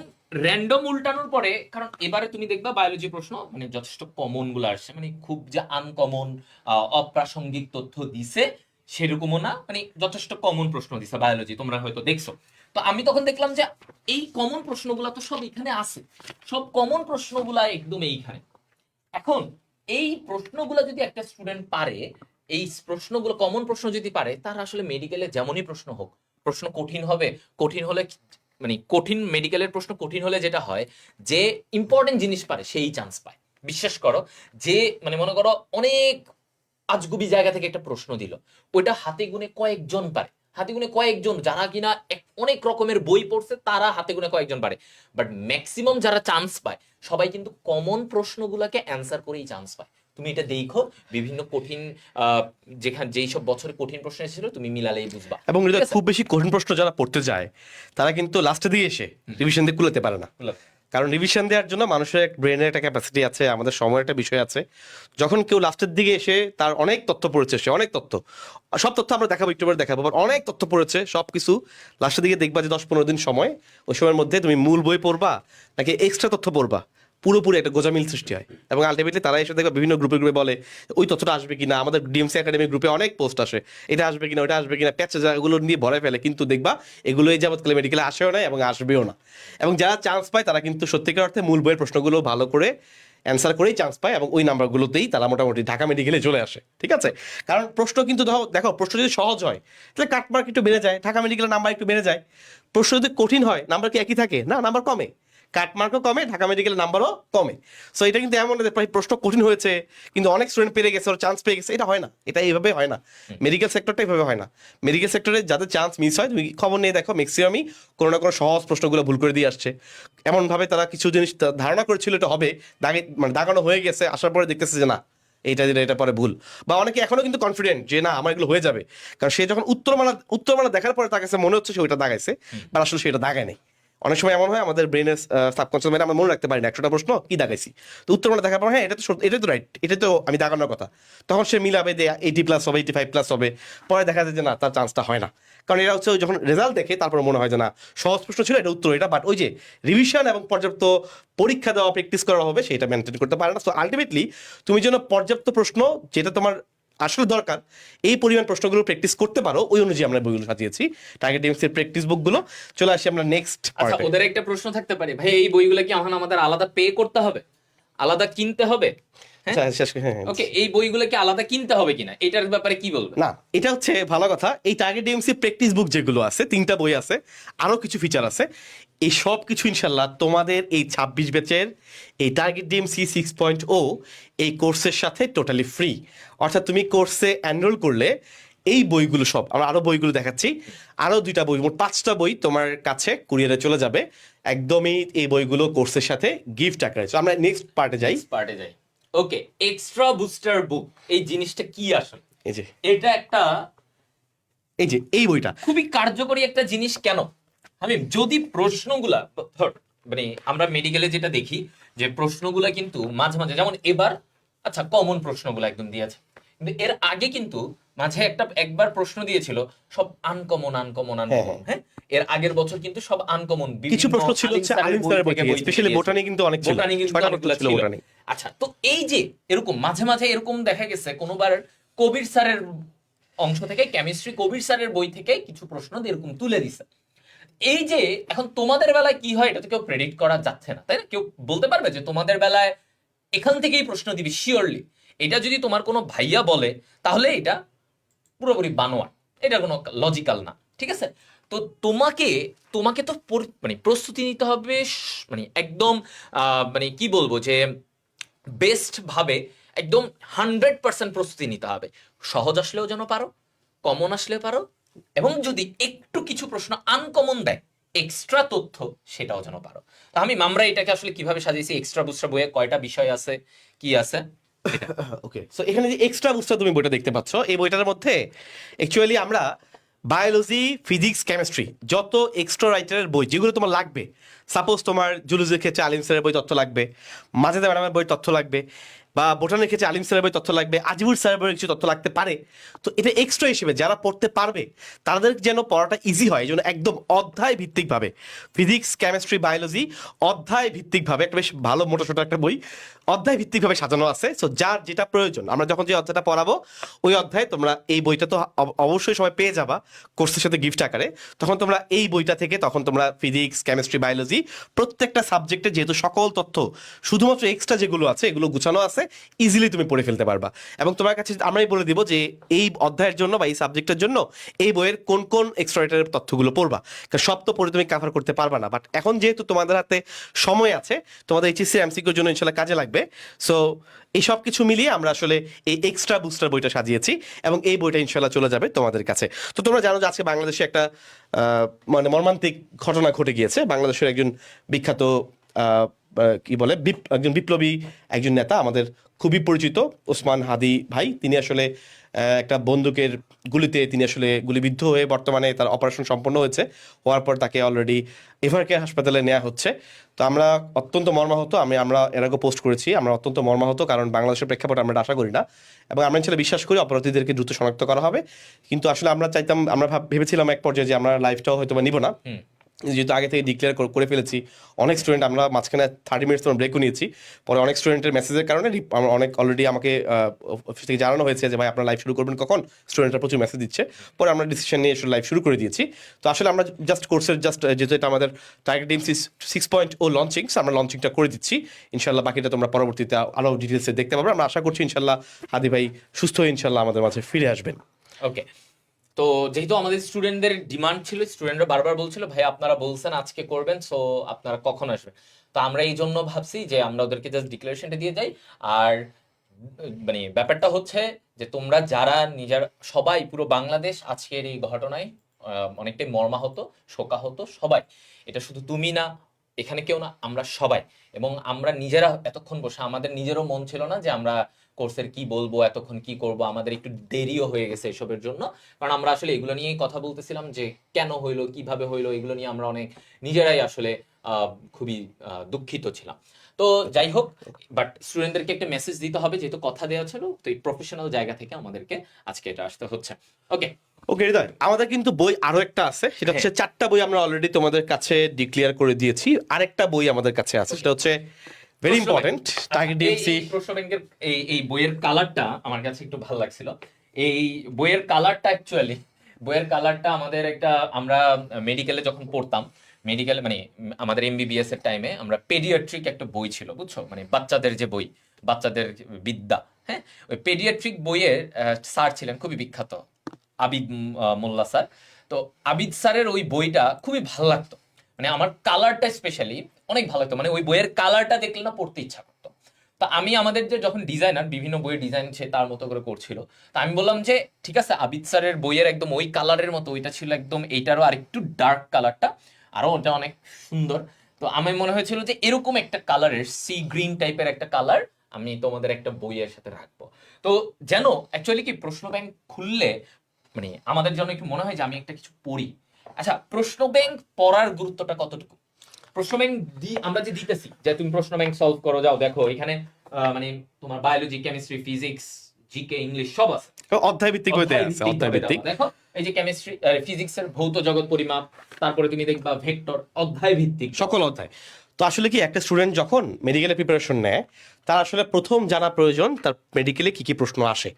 র্যান্ডম উল্টানোর পরে, কারণ এবারে তুমি দেখবা বায়োলজি প্রশ্ন মানে যথেষ্ট কমন গুলো আসছে, মানে খুব যে আনকমন অপ্রাসঙ্গিক তথ্য দিছে সেরকমও না, মানে যথেষ্ট কমন প্রশ্ন দিছে বায়োলজি, তোমরা হয়তো দেখছো। তো আমি তখন দেখলাম যে এই কমন প্রশ্নগুলা তো সব এখানে আছে, সব কমন প্রশ্নগুলা একদম এইখানে। এখন এই প্রশ্নগুলো যদি একটা স্টুডেন্ট পারে, এই প্রশ্নগুলো কমন প্রশ্ন যদি পারে, তার আসলে মেডিকেলে যেমনই প্রশ্ন হোক, প্রশ্ন কঠিন হবে, কঠিন হলে মানে কঠিন মেডিকেলের প্রশ্ন কঠিন হলে যেটা হয় যে ইম্পর্টেন্ট জিনিস পারে সেই চান্স পায়। বিশ্বাস করো, যে মানে মনে করো অনেক আজগুবি জায়গা থেকে একটা প্রশ্ন দিল, ওইটা হাতে গুনে কয়েকজন পারে, হাতে গুনে কয়েকজন, যারা কিনা অনেক রকমের বই পড়ছে তারা হাতে গুনে কয়েকজন পারে, বাট ম্যাক্সিমাম যারা চান্স পায় সবাই কিন্তু কমন প্রশ্নগুলোকে অ্যান্সার করেই চান্স পায়। তুমি এটা দেখো বিভিন্ন কঠিন যেখানে যেই সব বছরে কঠিন প্রশ্ন এসেছিল, তুমি মিলালেই বুঝবা। এবং ঠিক আছে? খুব বেশি কঠিন প্রশ্ন যারা পড়তে যায়, তারা কিন্তু লাস্টে দিয়ে এসে রিভিশন দিয়ে কুলাতে পারে না। কারণ রিভিশন দেওয়ার জন্য মানুষের ব্রেনের একটা ক্যাপাসিটি আছে, আমাদের সময়ের একটা বিষয় আছে। যখন কেউ লাস্টের দিকে এসে তার অনেক তথ্য পড়েছে, সে অনেক তথ্য, সব তথ্য আমরা দেখাবো, একটু পরে দেখাবো, অনেক তথ্য পড়েছে, সব কিছু লাস্টের দিকে দেখবা যে 10-15 দিন সময়, ওই সময়ের মধ্যে তুমি মূল বই পড়বা নাকি এক্সট্রা তথ্য পড়বা, পুরোপুরি একটা গোজামিল সৃষ্টি হয়। এবং আলটিমেটলি তারা এসে দেখবা বিভিন্ন গ্রুপে বলে ওই তথ্যটা আসবে কিনা, আমাদের ডিএমসি একাডেমি গ্রুপে অনেক পোস্ট আসে, এটা আসবে কিনা, ওটা আসবে কিনা, প্যাচে এগুলো নিয়ে ভরে ফেলে, কিন্তু দেখবা এগুলো এই যাবৎকালে মেডিকেলে আসেও না এবং আসবেও না। এবং যারা চান্স পায় তারা কিন্তু সত্যিকার অর্থে মূল বইয়ের প্রশ্নগুলো ভালো করে অ্যান্সার করেই চান্স পায়, এবং ওই নাম্বারগুলোতেই তারা মোটামুটি ঢাকা মেডিকেলে চলে আসে। ঠিক আছে, কারণ প্রশ্ন কিন্তু দেখো প্রশ্ন যদি সহজ হয় তাহলে কাটমার্ক একটু বেড়ে যায়, ঢাকা মেডিকেলের নাম্বার একটু বেড়ে যায়। প্রশ্ন যদি কঠিন হয় নাম্বার কি একই থাকে? না, নাম্বার কমে, কাটমার্কও কমে, ঢাকা মেডিকেলের নাম্বারও কমে। সো এটা কিন্তু এমন না যে প্রশ্ন কঠিন হয়েছে কিন্তু অনেক স্টুডেন্ট পেরে গেছে, ওর চান্স পেয়ে গেছে, এটা হয় না, এটা এইভাবে হয় না। মেডিকেল সেক্টরটা এইভাবে হয় না। মেডিকেল সেক্টরে যাদের চান্স মিস হয়, তুমি খবর নিয়ে দেখো ম্যাক্সিমামই কোনো না কোনো সহজ প্রশ্নগুলো ভুল করে দিয়ে আসছে। এমনভাবে তারা কিছু জিনিস ধারণা করেছিল এটা হবে, মানে দাগানো হয়ে গেছে, আসার পরে দেখতেছে যে না এইটা যেটা এটা পরে ভুল। বা অনেকে এখনো কিন্তু কনফিডেন্ট যে না আমার এগুলো হয়ে যাবে, কারণ সে যখন উত্তরমালা দেখার পরে তার কাছে মনে হচ্ছে সে ওইটা দাগাইছে, বা আসলে সেটা দাগায় নেই। অনেক সময় এমন হয় আমাদের ব্রেনের সাবকনসিয়াস মাইন্ডে আমরা মনে রাখতে পারি না 100টা প্রশ্ন কি দাগাইছি, তো উত্তরমালা দেখার পর হ্যাঁ এটা তো এটা তো রাইট, এটা তো আমি দাগানোর কথা, তখন সে মিলাবে যে 80+ হবে, 85+ হবে, পরে দেখা যায় যে না তার চান্সটা হয় না। কারণ এরা হচ্ছে যখন রেজাল্ট দেখে তারপর মনে হয় যে না সহজ প্রশ্ন ছিল এটা উত্তর এটা, বাট ওই যে রিভিশন এবং পর্যাপ্ত পরীক্ষা দেওয়া প্র্যাকটিস করা হবে সেটা মেনটেন করতে পারে না। সো আলটিমেটলি তুমি যেন পর্যাপ্ত প্রশ্ন যেটা তোমার আসলে দরকার এই পরিমাণ প্রশ্নগুলো প্র্যাকটিস করতে পারো, ওই অনুযায়ী আমরা বইগুলো সাজিয়েছি, টার্গেট ডিএমসির প্র্যাকটিস বুকগুলো। চলে আসি আমরা নেক্সট আচ্ছা, পার্টে। ওদের একটা প্রশ্ন থাকতে পারে, ভাই এই বইগুলো কি এখন আমাদের আলাদা পে করতে হবে, আলাদা কিনতে হবে? আচ্ছা, শেষ করে, হ্যাঁ। ওকে, এই বইগুলো কি আলাদা কিনতে হবে কিনা এটার ব্যাপারে কি বলবে? না, এটা হচ্ছে ভালো কথা। এই টার্গেট ডিএমসি প্র্যাকটিস বুক যেগুলো আছে, 3টা বই আছে, আরও কিছু ফিচার আছে, এই সব কিছু ইনশাল্লাহ তোমাদের এই 26 ব্যাচের এই টার্গেট ডিএমসি 6.0 এই কোর্সের সাথে টোটালি ফ্রি। অর্থাৎ তুমি কোর্সে এনরোল করলে এই বইগুলো সব আমরা আরো বইগুলো দেখাচ্ছি, আরো 2টা বই, মোট 5টা বই তোমার কাছে কুরিয়ারে চলে যাবে একদমই এই বইগুলো কোর্সের সাথে গিফট আকারে। So, আমরা নেক্সট পার্টে যাই। পার্টে যাই। ওকে, এক্সট্রা বুস্টার বুক এই জিনিসটা কি আসলে? এই যে এটা একটা এই বইটা খুবই কার্যকরী একটা জিনিস। কেন আমি যদি প্রশ্নগুলা ধর, মানে আমরা মেডিকেলে যেটা দেখি যে প্রশ্নগুলা কিন্তু মাঝে মাঝে, যেমন এবার আচ্ছা কমন প্রশ্নগুলো একদম দিয়েছে, কিন্তু এর আগে কিন্তু মাঝে একবার প্রশ্ন দিয়েছিল সব আনকমন আনকমন আনকমন। হ্যাঁ, এর আগের বছর কিন্তু সব আনকমন। কিছু প্রশ্ন ছিল হচ্ছে আলিম স্যারের বই থেকে, স্পেশালি বোটানি কিন্তু অনেক ছিল, 6টা প্রশ্ন ছিল বোটানি। আচ্ছা, তো এই যে এরকম মাঝে মাঝে এরকম দেখা গেছে কোনোবার কবির স্যারের অংশ থেকে, কেমিস্ট্রি কবির স্যারের বই থেকে কিছু প্রশ্ন এরকম তুলে দিছে। এই যে এখন তোমাদের বেলায় কি হয় এটা তো কেউ প্রেডিক্ট করা যাচ্ছে না, তাই না? কেউ বলতে পারবে যে তোমাদের বেলায় এখান থেকেই প্রশ্ন দিবি শিওরলি? এটা যদি তোমার কোনো ভাইয়া বলে তাহলে এটা পুরোপুরি বানোয়াট, এটা কোনো লজিক্যাল না, ঠিক আছে? তো তোমাকে তোমাকে তো মানে প্রস্তুতি নিতে হবে, মানে একদম মানে কি বলবো যে বেস্ট ভাবে, একদম 100% প্রস্তুতি নিতে হবে। সহজ আসলেও যেন পারো, কমন আসলেও পারো, এবং যদি একটু কিছু প্রশ্ন আনকমন দেয় এক্সট্রা তথ্য সেটাও যেন পারো। তো আমরা এটাকে আসলে কিভাবে সাজিয়েছি, এক্সট্রা বুস্টার বইয়ে কয়টা বিষয় আছে, কি আছে। ওকে, সো এখানে যে এক্সট্রা বুস্টার তুমি বইটা দেখতে পাচ্ছ, এই বইটার মধ্যে অ্যাকচুয়ালি আমরা বায়োলজি, ফিজিক্স, কেমিস্ট্রি যত এক্সট্রা রাইটারের বই যেগুলো তোমার লাগবে, সাপোজ তোমার জুলজির ক্ষেত্রে আলিম স্যারের বই তথ্য লাগবে, মাজেদা ম্যাডামের বই তথ্য লাগবে, বা বোটানির ক্ষেত্রে আলিম স্যারের বই তথ্য লাগবে, আজিবুর স্যারের বই কিছু তথ্য লাগতে পারে। তো এটা এক্সট্রা হিসেবে যারা পড়তে পারবে তাদের যেন পড়াটা ইজি হয়, এই জন্য একদম অধ্যায় ভিত্তিকভাবে ফিজিক্স, কেমিস্ট্রি, বায়োলজি অধ্যায় ভিত্তিকভাবে একটা বেশ ভালো মোটাসোটা একটা বই অধ্যায় ভিত্তিকভাবে সাজানো আছে। সো যার যেটা প্রয়োজন, আমরা যখন যে অধ্যায়টা পড়াবো ওই অধ্যায়ে তোমরা এই বইটা তো অবশ্যই সবাই পেয়ে যাবা কোর্সের সাথে গিফট আকারে। তখন তোমরা এই বইটা থেকে তখন তোমরা ফিজিক্স, কেমিস্ট্রি, বায়োলজি প্রত্যেকটা সাবজেক্টে যেহেতু সকল তথ্য শুধুমাত্র এক্সট্রা যেগুলো আছে এগুলো গুছানো আছে, ইজিলি তুমি পড়ে ফেলতে পারবা। এবং তোমার কাছে আমরাই বলে দিব যে এই অধ্যায়ের জন্য বা এই সাবজেক্টের জন্য এই বইয়ের কোন কোন এক্সট্রা রাইটারের তথ্যগুলো পড়বা, কারণ সব তো পড়ে তুমি কভার করতে পারবা না। বাট এখন যেহেতু তোমাদের হাতে সময় আছে, তোমাদের এইচএসসি এমসিকিউর জন্য ইনশাল্লাহ কাজে লাগবে। সো এই সব কিছু মিলিয়ে আমরা আসলে এই এক্সট্রা বুস্টার বইটা সাজিয়েছি এবং এই বইটা ইনশাল্লাহ চলে যাবে তোমাদের কাছে। তো তোমরা জানো যে আজকে বাংলাদেশে একটা মানে মর্মান্তিক ঘটনা ঘটে গিয়েছে। বাংলাদেশের একজন বিখ্যাত কি বলে একজন বিপ্লবী, একজন নেতা, আমাদের খুবই পরিচিত ওসমান হাদি ভাই, তিনি আসলে একটা বন্দুকের গুলিতে তিনি আসলে গুলিবিদ্ধ হয়ে বর্তমানে তার অপারেশন সম্পন্ন হয়েছে। হওয়ার পর তাকে অলরেডি এভারকেয়ার হাসপাতালে নেওয়া হচ্ছে। তো আমরা অত্যন্ত মর্মাহত, আমরা এর আগে পোস্ট করেছি, আমরা অত্যন্ত মর্মাহত, কারণ বাংলাদেশের প্রেক্ষাপটে আমরা আশা করি না এবং আমরা ছেলে বিশ্বাস করি অপরাধীদেরকে দ্রুত শনাক্ত করা হবে। কিন্তু আসলে আমরা চাইতাম, আমরা ভেবেছিলাম এক পর্যায়ে যে আমরা লাইভটাও হয়তো নিব না, যেহেতু আগে থেকে ডিক্লেয়ার করে ফেলেছি। অনেক স্টুডেন্ট, আমরা মাঝখানে 30 মিনিটস তোমার ব্রেকও নিয়েছি, পরে অনেক স্টুডেন্টের মেসেজের কারণে অনেক অলরেডি আমাকে অফিস থেকে জানানো হয়েছে যে ভাই আপনারা লাইভ শুরু করবেন কখন, স্টুডেন্টরা প্রচুর মেসেজ দিচ্ছে। পরে আমরা ডিসিশন নিয়ে লাইভ শুরু করে দিয়েছি। তো আসলে আমরা জাস্ট কোর্সের যেহেতু এটা আমাদের টার্গেট ডিএমসি 6.0 লঞ্চিং, আমরা লঞ্চিংটা করে দিচ্ছি। ইনশাল্লাহ বাকিটা তোমরা পরবর্তীতে আরও ডিটেলসে দেখতে পাবে। আমরা আশা করছি ইনশাল্লাহ হাদি ভাই সুস্থ হয়ে ইনশাল্লাহ আমাদের মাঝে ফিরে আসবেন। ওকে, তো যেহেতু আমাদের স্টুডেন্টদের ডিমান্ড ছিল, স্টুডেন্টরা বারবার বলছিল ভাই আপনারা বলছেন আজকে করবেন, সো আপনারা কখন আসবেন। তো আমরা এই জন্য ভাবছি যে আমরা ওদেরকে জাস্ট ডিক্লারেশনটা দিয়ে যাই। আর মানে ব্যাপারটা হচ্ছে যে তোমরা যারা নিজের সবাই, পুরো বাংলাদেশ আজকের এই ঘটনায় অনেকটাই মর্মাহত, শোকাহত সবাই। এটা শুধু তুমি না, এখানে কেউ না, আমরা সবাই। এবং আমরা নিজেরা এতক্ষণ বসে আমাদের নিজেরও মন ছিল না যে আমরা কোর্সের কি বলবো, এতক্ষণ কি করব, আমাদের একটু দেরিও হয়ে গেছে এসবের জন্য। কারণ আমরা আসলে এগুলো নিয়েই কথা বলতেছিলাম যে কেন হইলো, কিভাবে হইলো, এগুলো নিয়ে আমরা অনেক নিজেরাই আসলে খুবই দুঃখিত ছিলাম। তো যাই হোক, বাট স্টুডেন্টদেরকে একটা মেসেজ দিতে হবে, যেহেতু কথা দেওয়া ছিল, তো এই প্রফেশনাল জায়গা থেকে আমাদেরকে আজকে এটা আসতে হচ্ছে। ওকে ওকে হৃদয়, আমাদের কিন্তু বই আরো একটা আছে, সেটা হচ্ছে 4টা বই আমরা অলরেডি তোমাদের কাছে ডিক্লেয়ার করে দিয়েছি। আরেকটা বই আমাদের কাছে আছে, সেটা হচ্ছে ভেরি ইম্পর্টেন্ট টার্গেট ডিএমসি প্রশ্ন ব্যাংকের এই বইয়ের কালারটা আমার কাছে একটু ভালো লাগছিল। এই বইয়ের কালারটা অ্যাকচুয়ালি আমাদের একটা, আমরা মেডিকেলে যখন পড়তাম, মেডিকেলে মানে আমাদের এমবিবিএস এর টাইমে আমরা পেডিয়াট্রিক একটা বই ছিল, বুঝছো, মানে বাচ্চাদের যে বই, বাচ্চাদের বিদ্যা। হ্যাঁ, ওই পেডিয়াট্রিক বইয়ের স্যার ছিলেন খুবই বিখ্যাত, আবিদ মোল্লা স্যার। তো আবিদ স্যারের ওই বইটা খুবই ভালো লাগতো, মানে আমার কালারটা স্পেশালি অনেক ভালো লাগতো, মানে ওই বইয়ের কালারটা দেখলে না পড়তে ইচ্ছা করতো। তা আমি আমাদের যে যখন ডিজাইনার বিভিন্ন বইয়ের ডিজাইন সে তার মতো করে করছিল, তা আমি বললাম যে ঠিক আছে আবিদ স্যারের বইয়ের একদম ওই কালারের মতো, ওইটা ছিল একদম এইটারও আরেকটু ডার্ক কালারটা, আরো ওটা অনেক সুন্দর। তো আমার মনে হয়েছিল যে এরকম একটা কালারের সি গ্রিন টাইপের একটা কালার আমি তোমাদের একটা বইয়ের সাথে রাখবো। তো যেন অ্যাকচুয়ালি কি প্রশ্ন ব্যাংক খুললে মানে আমাদের জন্য একটু মনে হয় যে আমি একটা কিছু পড়ি। আচ্ছা, প্রশ্ন ব্যাংক পড়ার গুরুত্বটা কতটুকু? প্রশ্ন ব্যাংক আমরা যে দিতেছি যে তুমি প্রশ্ন ব্যাংক সলভ করো, যাও দেখো এখানে মানে তোমার biology, chemistry, physics, GK, English সব আছে, অধ্যায় ভিত্তিক হইতে আছে, অধ্যায় ভিত্তিক। দেখো এই যে কেমিস্ট্রি, ফিজিক্স এর ভৌত জগৎ পরিমাপ, তারপরে তুমি দেখবা ভেক্টর, অধ্যায় ভিত্তিক সকল অধ্যায়। তো আসলে কি একটা স্টুডেন্ট যখন মেডিকেলে প্রিপারেশন নেয়, তার আসলে প্রথম জানা প্রয়োজন তার মেডিকেলে কি কি প্রশ্ন আসে।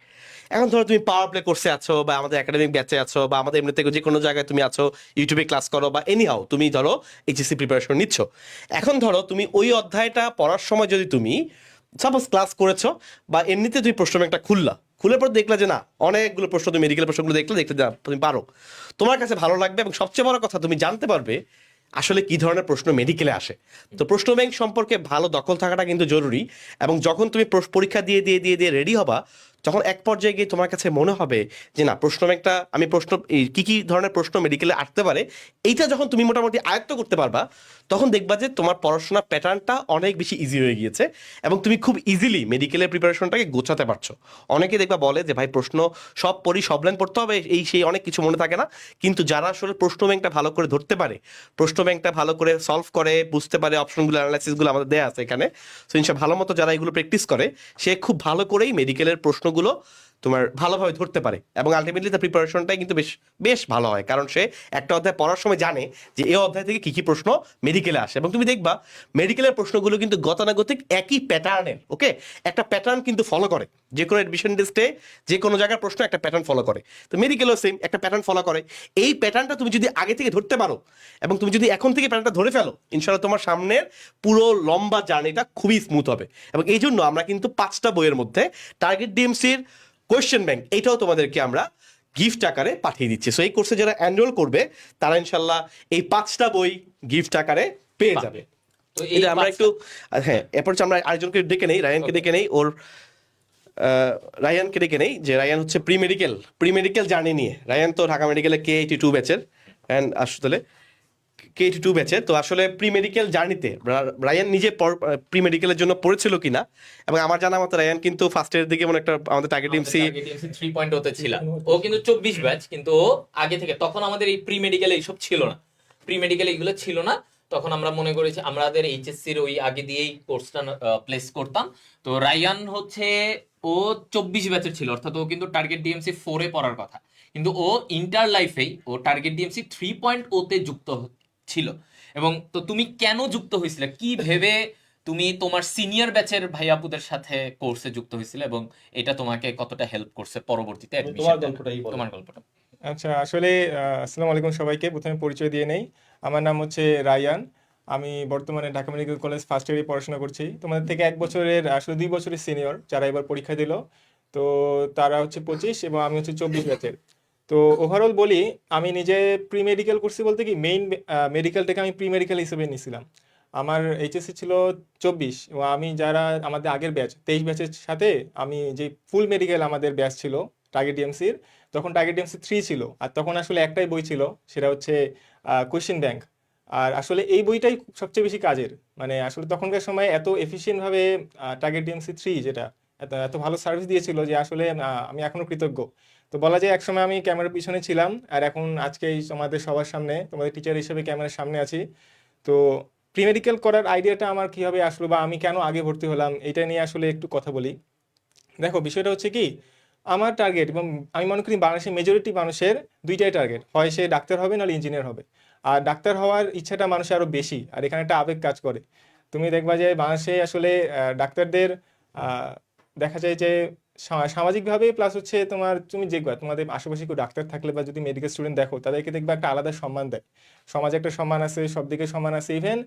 এখন ধরো তুমি পাওয়ার প্লে কোর্সে আছো, বা আমাদের একাডেমিক ব্যাচে আছো, বা আমাদের এমনিতে যে কোনো জায়গায় তুমি আছো, ইউটিউবে ক্লাস করো, বা এনিহাও তুমি ধরো এইচএসসি প্রিপারেশন নিচ্ছ। এখন ধরো তুমি ওই অধ্যায়টা পড়ার সময় যদি তুমি সাপোজ ক্লাস করেছো, বা এমনিতে তুমি প্রশ্ন ব্যাংকটা খুলে পর দেখলে যে না অনেকগুলো প্রশ্ন, তুমি মেডিকেল প্রশ্নগুলো দেখলে যে না, তুমি পারো, তোমার কাছে ভালো লাগবে, এবং সবচেয়ে বড় কথা তুমি জানতে পারবে আসলে কি ধরনের প্রশ্ন মেডিকেলে আসে। তো প্রশ্ন ব্যাংক সম্পর্কে ভালো দখল থাকাটা কিন্তু জরুরি। এবং যখন তুমি পরীক্ষা দিয়ে দিয়ে দিয়ে দিয়ে রেডি হবা, তখন এক পর্যায়ে গিয়ে তোমার কাছে মনে হবে যে না, প্রশ্ন ব্যাংকটা আমি কি কি ধরনের প্রশ্ন মেডিকেলে আসতে পারে, এইটা যখন তুমি মোটামুটি আয়ত্ত করতে পারবা, তখন দেখবা যে তোমার পড়াশোনার প্যাটার্নটা অনেক বেশি ইজি হয়ে গিয়েছে, এবং তুমি খুব ইজিলি মেডিকেলের প্রিপারেশনটাকে গোছাতে পারছো। অনেকে দেখবা বলে যে ভাই প্রশ্ন সব পড়ি, সব লাইন পড়তে হবে, এই সেই অনেক কিছু মনে থাকে না। কিন্তু যারা আসলে প্রশ্ন ব্যাংকটা ভালো করে ধরতে পারে, প্রশ্ন ব্যাংকটা ভালো করে সলভ করে, বুঝতে পারে, অপশনগুলো অ্যানালাইসিসগুলো আমাদের দেয়া আছে এখানে, সো ইনশাল্লাহ ভালো মতো যারা এগুলো প্র্যাকটিস করে, সে খুব ভালো করেই মেডিকেলের প্রশ্নগুলো তোমার ভালোভাবে ধরতে পারে, এবং আলটিমেটলি তার প্রিপারেশনটাই কিন্তু বেশ বেশ ভালো হয়, কারণ সে একটা অধ্যায় পড়ার সময় জানে যে এই অধ্যায় থেকে কি কি প্রশ্ন মেডিকেলে আসে। এবং তুমি দেখবা মেডিকেলের প্রশ্নগুলো কিন্তু গতানুগতিক একই প্যাটার্নের, ওকে, একটা প্যাটার্ন কিন্তু ফলো করে। যে কোনো এডমিশন টেস্টে যে কোনো জায়গার প্রশ্ন একটা প্যাটার্ন ফলো করে, তো মেডিকেলও সেম একটা প্যাটার্ন ফলো করে। এই প্যাটার্নটা তুমি যদি আগে থেকে ধরতে পারো, এবং তুমি যদি এখন থেকে প্যাটার্নটা ধরে ফেলো, ইনশাআল্লাহ তোমার সামনের পুরো লম্বা জার্নিটা খুবই স্মুথ হবে। এবং এই জন্য আমরা কিন্তু 5টা বইয়ের মধ্যে টার্গেট ডিএমসির কোয়েশ্চেন ব্যাংক এইটাও তোমাদেরকে আমরা গিফট আকারে পাঠিয়ে দিচ্ছি। সো এই কোর্সে যারা এনরোল করবে, তারা ইনশাল্লাহ এই 5টা বই গিফট আকারে পেয়ে যাবে। তো এই এটা আমরা একটু, হ্যাঁ, এরপর আমরা আরেকজনকে ডেকে নেই, রায়ানকে ডেকে নেই, রায়ানকে ডেকে নেই, যে রায়ান হচ্ছে প্রি মেডিকেল জার্নি নিয়ে। রায়ান তো ঢাকা মেডিকেলে K82 ব্যাচের, অ্যান্ড আসলে K82 ব্যাচে। তো আসলে প্রি মেডিকেল জার্নিতে রায়ান নিজে প্রি মেডিকেলের জন্য পড়েছিল কিনা, এবং আমার জানা মতো রায়ান কিন্তু ফার্স্ট ইয়ারের দিকে মনে একটা আমাদের টার্গেট ডিএমসি 3.0 তে ছিল। ও কিন্তু 24 ব্যাচ, কিন্তু ও আগে থেকে, তখন আমাদের এই প্রি মেডিকেল এইসব ছিল না, প্রি মেডিকেল এগুলো ছিল না। তখন আমরা মনে করেছি আমাদের এইচএসসির ওই আগে দিয়েই কোর্সটা প্লেস করতাম। তো রায়ান হচ্ছে ও 24 ব্যাচের ছিল, অর্থাৎ ও কিন্তু টার্গেট ডিএমসি 4 এ পড়ার কথা, কিন্তু ও ইন্টার লাইফেই ও টার্গেট ডিএমসি 3.0 তে যুক্ত ছিল। এবং তো তুমি কেন যুক্ত হয়েছিলে, কি ভেবে তুমি তোমার সিনিয়র ব্যাচের ভাইয়াপুদের সাথে কোর্সে যুক্ত হয়েছিলে, এবং এটা তোমাকে কতটা হেল্প করছে পরবর্তীতে তোমার গল্পটা? আচ্ছা, আসলে আসসালামু আলাইকুম সবাইকে। প্রথমে পরিচয় দিয়ে নেই, আমার নাম হচ্ছে রায়ান। আমি বর্তমানে ঢাকা মেডিকেল কলেজ ফার্স্ট ইয়ারে পড়াশোনা করছি। তোমাদের থেকে 1 বছরের, আসলে 2 বছরের সিনিয়র যারা এবার পরীক্ষা দিল। তো তারা হচ্ছে 25 এবং আমি হচ্ছে 24 ব্যাচের। তো ওভারঅল বলি, আমি নিজে প্রি মেডিকেল করছি বলতে কি, মেইন মেডিকেলটাকে আমি প্রি মেডিকেল হিসেবে নিয়েছিলাম। আমার এইচএসসি ছিল 24, এবং আমি যারা আমাদের আগের ব্যাচ 23 ব্যাচের সাথে আমি যে ফুল মেডিকেল আমাদের ব্যাচ ছিল টার্গেট ডিএমসির, তখন টার্গেট ডিএমসি 3 ছিল। আর তখন আসলে একটাই বই ছিল, সেটা হচ্ছে কোয়েশ্চেন ব্যাংক। আর আসলে এই বইটাই সবচেয়ে বেশি কাজের, মানে আসলে তখনকার সময় এত এফিসিয়েন্টভাবে টার্গেট ডিএমসি 3 যেটা এত এত ভালো সার্ভিস দিয়েছিল যে আসলে আমি এখনো কৃতজ্ঞ। তো বলা যায় একসময় আমি ক্যামেরার পিছনে ছিলাম, আর এখন আজকে এই তোমাদের সবার সামনে তোমাদের টিচার হিসেবে ক্যামেরার সামনে আছি। তো প্রি মেডিকেল করার আইডিয়াটা আমার কীভাবে আসলো, বা আমি কেন আগে ভর্তি হলাম, এটা নিয়ে আসলে একটু কথা বলি। দেখো, বিষয়টা হচ্ছে কি, আমার টার্গেট, এবং আমি মনে করি বাংলাদেশের মেজরিটি মানুষের দুইটাই টার্গেট, হয় সে ডাক্তার হবে নাহলে ইঞ্জিনিয়ার হবে। আর ডাক্তার হওয়ার ইচ্ছাটা মানুষের আরও বেশি, আর এখানে একটা আবেগ কাজ করে। তুমি দেখবা যে বাংলাদেশে আসলে ডাক্তারদের দেখা যায় যে সামাজিকভাবে, প্লাস হচ্ছে তুমি দেখবা তোমাদের আশেপাশে কেউ ডাক্তার থাকলে, বা যদি মেডিকেল স্টুডেন্ট দেখো, তাদেরকে দেখবা একটা আলাদা সম্মান দেয়। সমাজে একটা সম্মান আছে, সব দিকে সম্মান আছে। ইভেন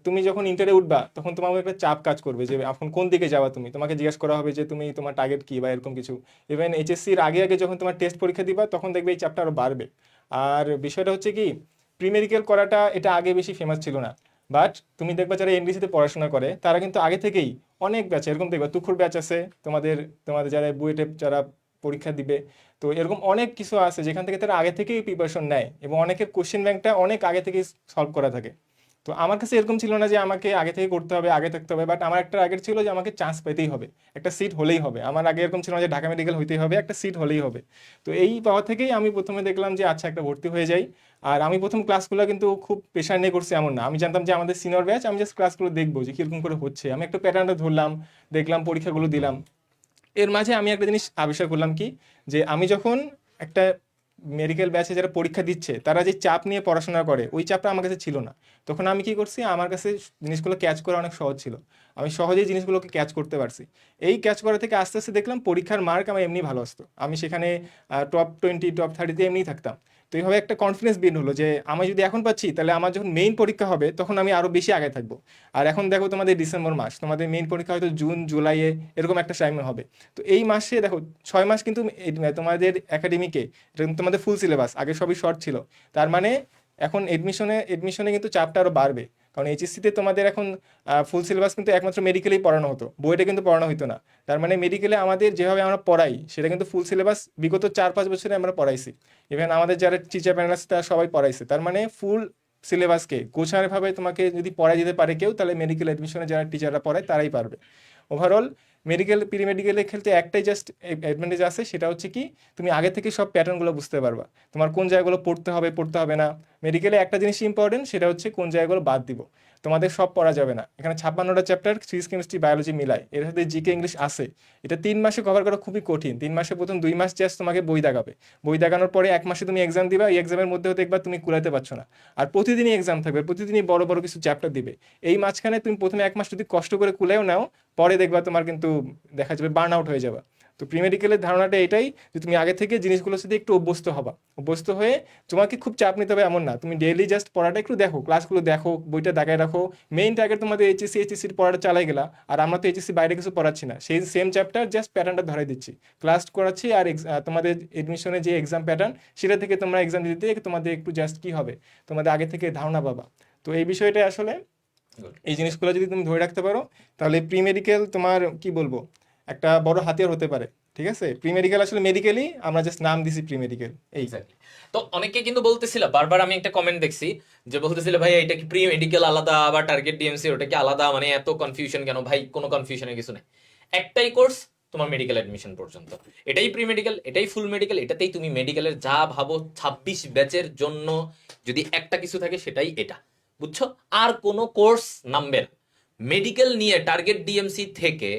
তুমি যখন ইন্টারে উঠবা, তখন তোমার একটা চাপ কাজ করবে যে এখন কোন দিকে যাওয়া, তোমাকে জিজ্ঞাসা করা হবে যে তুমি তোমার টার্গেট কি, বা এরকম কিছু। ইভেন এইচএসসির আগে আগে যখন তোমার টেস্ট পরীক্ষা দিবা, তখন দেখবে এই চাপটা আরও বাড়বে। আর বিষয়টা হচ্ছে কি, প্রি মেডিকেল করাটা এটা আগে বেশি ফেমাস ছিল না, বাট তুমি দেখবা যারা এনডিসিতে পড়াশোনা করে তারা কিন্তু আগে থেকেই অনেক ব্যাচ, এরকম দেখবা তুখুর ব্যাচ আছে, তোমাদের তোমাদের যারা বুয়েটে যারা পরীক্ষা দিবে, তো এরকম অনেক কিছু আছে যেখান থেকে তারা আগে থেকেই প্রিপারেশন নেয় এবং অনেকের কোশ্চেন ব্যাংকটা অনেক আগে থেকেই সলভ করা থাকে। তো আমার কাছে এরকম ছিল না যে আমাকে আগে থেকে করতে হবে, আগে থাকতে হবে, বাট আমার একটা আগের ছিল যে আমাকে চান্স পেতেই হবে, একটা সিট হলেই হবে। আমার আগে এরকম ছিল না যে ঢাকা মেডিকেল হইতেই হবে, একটা সিট হলেই হবে। তো এই পাওয়া থেকেই আমি প্রথমে দেখলাম যে আচ্ছা একটা ভর্তি হয়ে যাই। আর আমি প্রথম ক্লাসগুলো কিন্তু খুব প্রেশার নিয়ে করছি এমন না, আমি জানতাম যে আমাদের সিনিয়র ব্যাচ, আমি জাস্ট ক্লাসগুলো দেখবো যে কীরকম করে হচ্ছে, আমি একটা প্যাটার্নটা ধরলাম, দেখলাম, পরীক্ষাগুলো দিলাম। এর মাঝে আমি একটা জিনিস আবিষ্কার করলাম কি, যে আমি যখন একটা মেডিকেল ব্যাচে যারা পরীক্ষা দিচ্ছে তারা যে চাপ নিয়ে পড়াশোনা করে ওই চাপটা আমার কাছে ছিল না। তখন আমি কি করছি, আমার কাছে জিনিসগুলো ক্যাচ করা অনেক সহজ ছিল, আমি সহজেই জিনিসগুলোকে ক্যাচ করতে পারছি। এই ক্যাচ করা থেকে আস্তে আস্তে দেখলাম পরীক্ষার মার্ক আমার এমনি ভালো আসতো, আমি সেখানে টপ 20 টপ 30-তে এমনিই থাকতাম। তো এইভাবে একটা কনফিডেন্স বিল্ড হলো যে আমি যদি এখন পাচ্ছি তাহলে আমার যখন মেইন পরীক্ষা হবে তখন আমি আরও বেশি আগে থাকবো। আর এখন দেখো তোমাদের ডিসেম্বর মাস, তোমাদের মেইন পরীক্ষা হয়তো জুন জুলাইয়ে এরকম একটা টাইমে হবে। তো এই মাসে দেখো 6 মাস কিন্তু তোমাদের একাডেমিকে, এটা কিন্তু তোমাদের ফুল সিলেবাস, আগে সবই শর্ট ছিল। তার মানে এখন এডমিশনে কিন্তু চাপটা আরও বাড়বে, কারণ এইচএসসিতে তোমাদের এখন ফুল সিলেবাস কিন্তু একমাত্র মেডিকেলেই পড়ানো হতো, বইটা কিন্তু পড়ানো হতো না। তার মানে মেডিকেলে আমাদের যেভাবে আমরা পড়াই সেটা কিন্তু ফুল সিলেবাস বিগত 4-5 বছরে আমরা পড়াইছি, ইভেন আমাদের যারা টিচার প্যানেল আছে তারা সবাই পড়াইছে। তার মানে ফুল সিলেবাসকে গোছানোভাবে তোমাকে যদি পড়াই দিতে পারে কেউ, তাহলে মেডিকেল অ্যাডমিশনে যারা টিচাররা পড়ায় তারাই পারবে। ওভারঅল মেডিকেল প্রি মেডিকেলের ক্ষেত্রে একটাই জাস্ট অ্যাডভান্টেজ আছে, সেটা হচ্ছে কি তুমি আগে থেকে সব প্যাটার্নগুলো বুঝতে পারবা, তোমার কোন জায়গাগুলো পড়তে হবে পড়তে হবে না। মেডিকেলে একটা জিনিস ইম্পর্টেন্ট, সেটা হচ্ছে কোন জায়গাগুলো বাদ দিব। তোমাদের সব পড়া যাবে না, এখানে 56টা চ্যাপ্টার, ফিজিক্স কেমিস্ট্রি বায়োলজি মিলায়, এর সাথে জিকে ইংলিশ আছে। এটা 3 মাসে কভার করা খুবই কঠিন। 3 মাসে প্রথম 2 মাস জাস্ট তোমাকে বই দেখাবে, বই দেখানোর পরে 1 মাসে তুমি এক্সাম দিবা, এই এক্সামের মধ্যেও দেখবা তুমি কুলাতে পারছো না। আর প্রতিদিনই এক্সাম থাকবে, প্রতিদিনই বড় বড় কিছু চ্যাপ্টার দিবে। এই মাঝখানে তুমি প্রথমে 1 মাস যদি কষ্ট করে কুলাইও নাও, পরে দেখবা তোমার কিন্তু দেখা যাবে বার্ন আউট হয়ে যাবে। তো প্রি মেডিকেলের ধারণাটা এটাই যে তুমি আগে থেকে জিনিসগুলোর সাথে একটু অভ্যস্ত হবা, অভ্যস্ত হয়ে তোমাকে খুব চাপ নিতে হবে এমন না, তুমি ডেইলি জাস্ট পড়াটা একটু দেখো, ক্লাসগুলো দেখো, বইটা দেখায় রাখো। মেইন টার্গেট তোমাদের এইচএসসির পড়াটা চালাই গেলা, আর আমরা তো এইচএসসি বাইরে কিছু পড়াচ্ছি না, সেই সেম চ্যাপ্টার জাস্ট প্যাটার্নটা ধরাই দিচ্ছি, ক্লাস করাচ্ছি। আর তোমাদের এডমিশনে যে এক্সাম প্যাটার্ন সেটা থেকে তোমরা এক্সাম দিতে তোমাদের একটু জাস্ট কি হবে, তোমাদের আগে থেকে ধারণা পাবা। তো এই বিষয়টা আসলে এই জিনিসগুলো যদি তুমি ধরে রাখতে পারো তাহলে প্রি মেডিকেল তোমার কি বলবো একটা বড় হাতিয়ার হতে পারে। ঠিক আছে, প্রি মেডিকেল আসলে মেডিকেলই, আমরা জাস্ট নাম দিছি প্রি মেডিকেল। এই এক্স্যাক্টলি। তো অনেকে কিন্তু বলতেছিল, বারবার আমি একটা কমেন্ট দেখছি যে বলতেছিল ভাই এটা কি প্রি মেডিকেল আলাদা আবার টার্গেট ডিএমসি ওটা কি আলাদা, মানে এত কনফিউশন কেন? ভাই কোনো কনফিউশনের কিছু নেই, একটাই কোর্স তোমার মেডিকেল অ্যাডমিশন পর্যন্ত, এটাই প্রি মেডিকেল, এটাই ফুল মেডিকেল, এটাতেই তুমি মেডিকেলের যা ভাবো 26 ব্যাচের জন্য যদি একটা কিছু থাকে সেটাই এটা, বুঝছো? আর কোনো কোর্স নামবে না মেডিকেল নিয়ে টার্গেট ডিএমসি থেকে,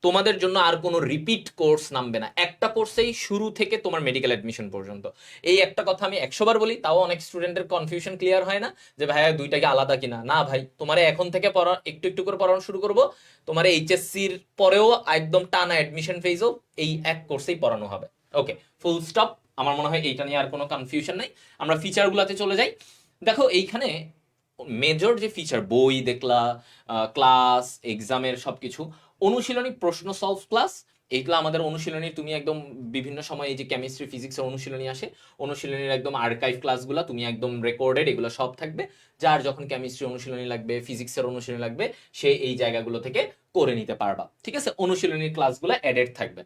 তোমাদের জন্য আর কোনো রিপিট কোর্স নামবে না, একটা কোর্সেই শুরু থেকে তোমার মেডিকেল অ্যাডমিশন পর্যন্ত। এই একটা কথা আমি 100 বার বলি, তাও অনেক স্টুডেন্টের কনফিউশন ক্লিয়ার হয় না যে ভাইয়া দুইটাকে আলাদা কিনা। না ভাই, তোমার এখন থেকে পড়া একটু একটু করে পড়ানো শুরু করবো, তোমার এইচএসসির পরেও একদম টানা অ্যাডমিশন ফেজও এই এক কোর্সেই পড়ানো হবে। ওকে, ফুল স্টপ। আমার মনে হয় এইটা নিয়ে আর কোনো কনফিউশন নাই। আমরা ফিচারগুলোতে চলে যাই। দেখো এইখানে মেজর যে ফিচার, বই দেখলা, ক্লাস, এক্সামের সবকিছু, অনুশীলনী, প্রশ্ন সলভ ক্লাস, এইগুলো আমাদের অনুশীলনী তুমি একদম বিভিন্ন সময় এই যে কেমিস্ট্রি ফিজিক্সের অনুশীলনী আসে, অনুশীলনীর একদম আর্কাইভ ক্লাসগুলো তুমি একদম রেকর্ডেড, এগুলো সব থাকবে। যার যখন কেমিস্ট্রি অনুশীলনী লাগবে, ফিজিক্সের অনুশীলনী লাগবে, সে এই জায়গাগুলো থেকে করে নিতে পারবা। ঠিক আছে, অনুশীলনীর ক্লাসগুলো অ্যাডেড থাকবে।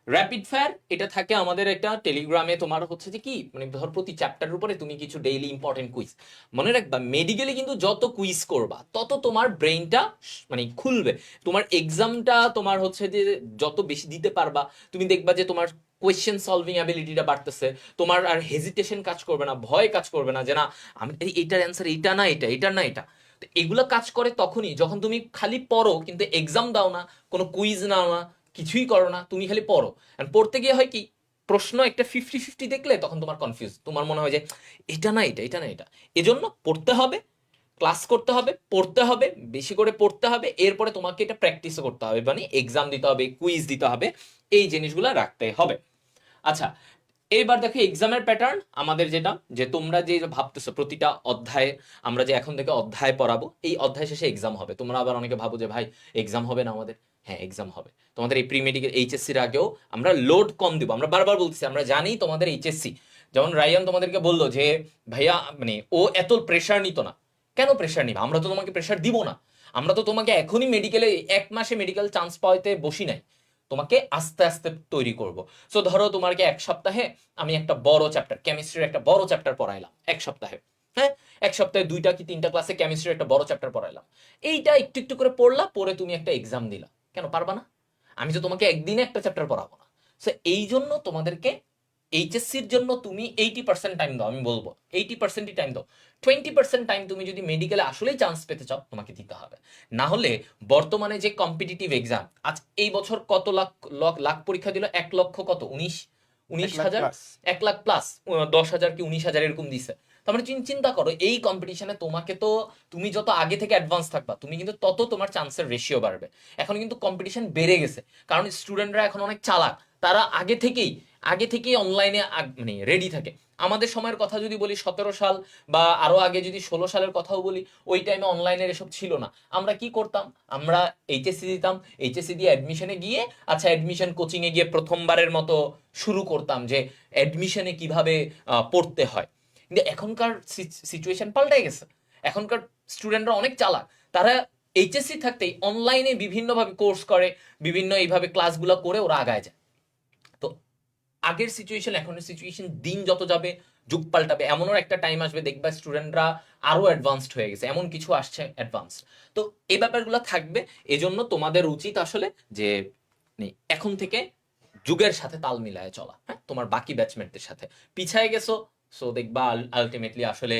র্যাপিড ফায়ার এটা থাকে আমাদের একটা টেলিগ্রামে, তোমার হচ্ছে যে কি মানে ধর প্রতি চ্যাপ্টারের উপরে তুমি কিছু ডেইলি ইম্পর্টেন্ট কুইজ, মনে রাখবা মেডিকেলে কিন্তু যত কুইজ করবা তত তোমার ব্রেইনটা মানে খুলবে, তোমার এক্সামটা তোমার হচ্ছে যে যত বেশি দিতে পারবা তুমি দেখবা যে তোমার কোয়েশ্চেন সলভিং অ্যাবিলিটিটা বাড়তেছে, তোমার আর হেজিটেশন কাজ করবে না, ভয় কাজ করবে না যে না আমি এইটার অ্যান্সার এইটা না এটা, এইটার না এটা। তো এগুলো কাজ করে তখনই যখন তুমি খালি পড়ো কিন্তু এক্সাম দাও না, কোনো কুইজ নাও না, কিছুই করো না, তুমি খালি পড়ো। আর পড়তে গিয়ে হয় কি, প্রশ্ন একটা 50-50 দেখলে তখন তোমার কনফিউজ, তোমার মনে হয় যে এটা না এটা, এটা না এটা। এজন্য পড়তে হবে, ক্লাস করতে হবে, পড়তে হবে, বেশি করে পড়তে হবে, এরপরে তোমাকে এটা প্র্যাকটিসও করতে হবে, মানে এক্সাম দিতে হবে, কুইজ দিতে হবে, এই জিনিসগুলো রাখতে হবে। আচ্ছা, এইবার দেখো এক্সামের প্যাটার্ন আমাদের যেটা, যে তোমরা যে ভাবতেছো প্রতিটা অধ্যায়ে আমরা যে এখন থেকে অধ্যায় পড়াবো, এই অধ্যায় শেষে এক্সাম হবে। তোমরা আবার অনেকে ভাবো যে ভাই এক্সাম হবে না আমাদের, হ্যাঁ এক্সাম হবে তোমাদের। এই প্রি মেডিকেল এইচএসসির আগেও আমরা লোড কম দিব, আমরা বারবার বলতেছি, আমরা জানি তোমাদের এইচএসসি, যেমন রায়ান তোমাদেরকে বললো যে ভাইয়া মানে ও এত প্রেশার নিত না, কেন প্রেশার নিবা? আমরা তো তোমাকে প্রেশার দিব না। আমরা তো তোমাকে এখনই মেডিকেলে 1 মাসে মেডিকেল চান্স পাওয়াতে বসি নাই, তোমাকে আস্তে আস্তে তৈরি করব। সো ধরো তোমাকে 1 সপ্তাহে আমি একটা বড় চ্যাপ্টার, কেমিস্ট্রির একটা বড় চ্যাপ্টার পড়াইলাম 1 সপ্তাহে। হ্যাঁ, 1 সপ্তাহে 2টা কি 3টা ক্লাসে কেমিস্ট্রির একটা বড় চ্যাপ্টার পড়াইলাম। এইটা একটু একটু করে পড়লা, পরে তুমি একটা এক্সাম দিলা, কেন পারবা না? আমি তো তোমাকে একদিনে একটা চ্যাপ্টার পড়াবো না। সো এই জন্য তোমাদেরকে এইচএসসির জন্য তুমি 80% টাইম দাও, আমি বলবো 80%ই টাইম দাও। 20% টাইম তুমি যদি মেডিকেলে আসলেই চান্স পেতে চাও তোমাকে দিতে হবে। না হলে বর্তমানে যে কম্পিটিটিভ এক্সাম, আজ এই বছর কত লাখ লাখ পরীক্ষা দিল, 1 লক্ষ কত 19 হাজার, প্লাস 1 লাখ প্লাস 10,000 কি 19,000 এরকম দিছে। তারপরে চিন্তা করো এই কম্পিটিশনে তোমাকে তো, তুমি যত আগে থেকে অ্যাডভান্স থাকবা তুমি কিন্তু তত তোমার চান্সের রেশিও বাড়বে। এখন কিন্তু কম্পিটিশন বেড়ে গেছে, কারণ স্টুডেন্টরা এখন অনেক চালাক, তারা আগে থেকেই অনলাইনে মানে রেডি থাকে। আমাদের সময়ের কথা যদি বলি 17 সাল বা আরো আগে যদি 16 সালের কথাও বলি, ওই টাইমে অনলাইনের এসব ছিল না। আমরা কি করতাম, আমরা এইচএসসি দিতাম, এইচএসসি দিয়ে অ্যাডমিশনে গিয়ে, আচ্ছা অ্যাডমিশন কোচিং এ গিয়ে প্রথমবারের মতো শুরু করতাম যে অ্যাডমিশনে কিভাবে পড়তে হয়। কিন্তু এখনকার সিচুয়েশন পাল্টে গেছে, এখনকার স্টুডেন্টরা অনেক চালাক, তারা এইচএসসি থাকতেই অনলাইনে বিভিন্নভাবে কোর্স করে, বিভিন্ন এইভাবে ক্লাসগুলো করে ওরা আগায় যায়। তো আগের সিচুয়েশন এখনের সিচুয়েশন, দিন যত যাবে যুগ পাল্টাবে, এমনও একটা টাইম আসবে দেখবা স্টুডেন্টরা আরো অ্যাডভান্সড হয়ে গেছে, এমন কিছু আসছে অ্যাডভান্স। তো এই ব্যাপারগুলো থাকবে, এজন্য তোমাদের উচিত আসলে যে এখন থেকে যুগের সাথে তাল মিলায় চলা। হ্যাঁ, তোমার বাকি ব্যাচমেটদের সাথে পিছায় গেছো, সো দেখবা আলটিমেটলি আসলে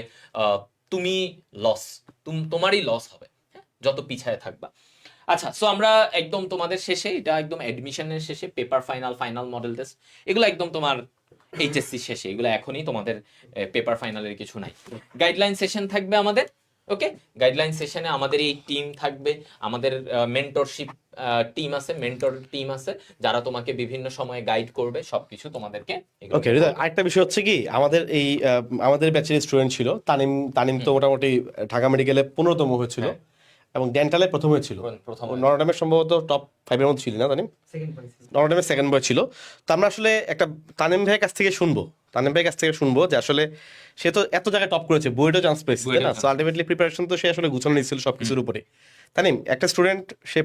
তুমি লস, তোমারই লস হবে, হ্যাঁ, যত পিছায় থাকবা। আচ্ছা, সো আমরা একদম তোমাদের শেষে, এটা একদম অ্যাডমিশনের শেষে, পেপার ফাইনাল মডেল টেস্ট, এগুলো একদম তোমার এইচএসসি শেষে, এগুলো এখনই তোমাদের পেপার ফাইনালের কিছু নাই। গাইডলাইন সেশন থাকবে আমাদের, ওকে। গাইডলাইন সেশনে আমাদের এই টিম থাকবে, আমাদের মেন্টরশিপ টিম আছে, মেন্টর টিম আছে, যারা তোমাকে বিভিন্ন সময়ে গাইড করবে, সবকিছু তোমাদেরকে। ওকে হৃদয়, আরেকটা বিষয় হচ্ছে কি, আমাদের এই আমাদের ব্যাচের স্টুডেন্ট ছিল তানিম তো মোটামুটি ঢাকা মেডিকেলে 15তম হয়েছিল, হ্যাঁ। এবং ডেন্টালে প্রথম হয়েছিল। প্রথম নরডামের সম্ভবত টপ 5-এর মধ্যে ছিল না তানিম? নরডামের সেকেন্ড বয় ছিল। তো আমরা আসলে একটা তানিম ভাইয়ের কাছ থেকে শুনবো যে আসলে সে তো এত জায়গায় টপ করেছে, বুয়েটও চান্স পেয়েছে, তাই না? সো আলটিমেটলি প্রিপারেশন তো সে আসলে গুছানো নিচ্ছিল সবকিছুর উপরে। তানিম, একটা স্টুডেন্ট সে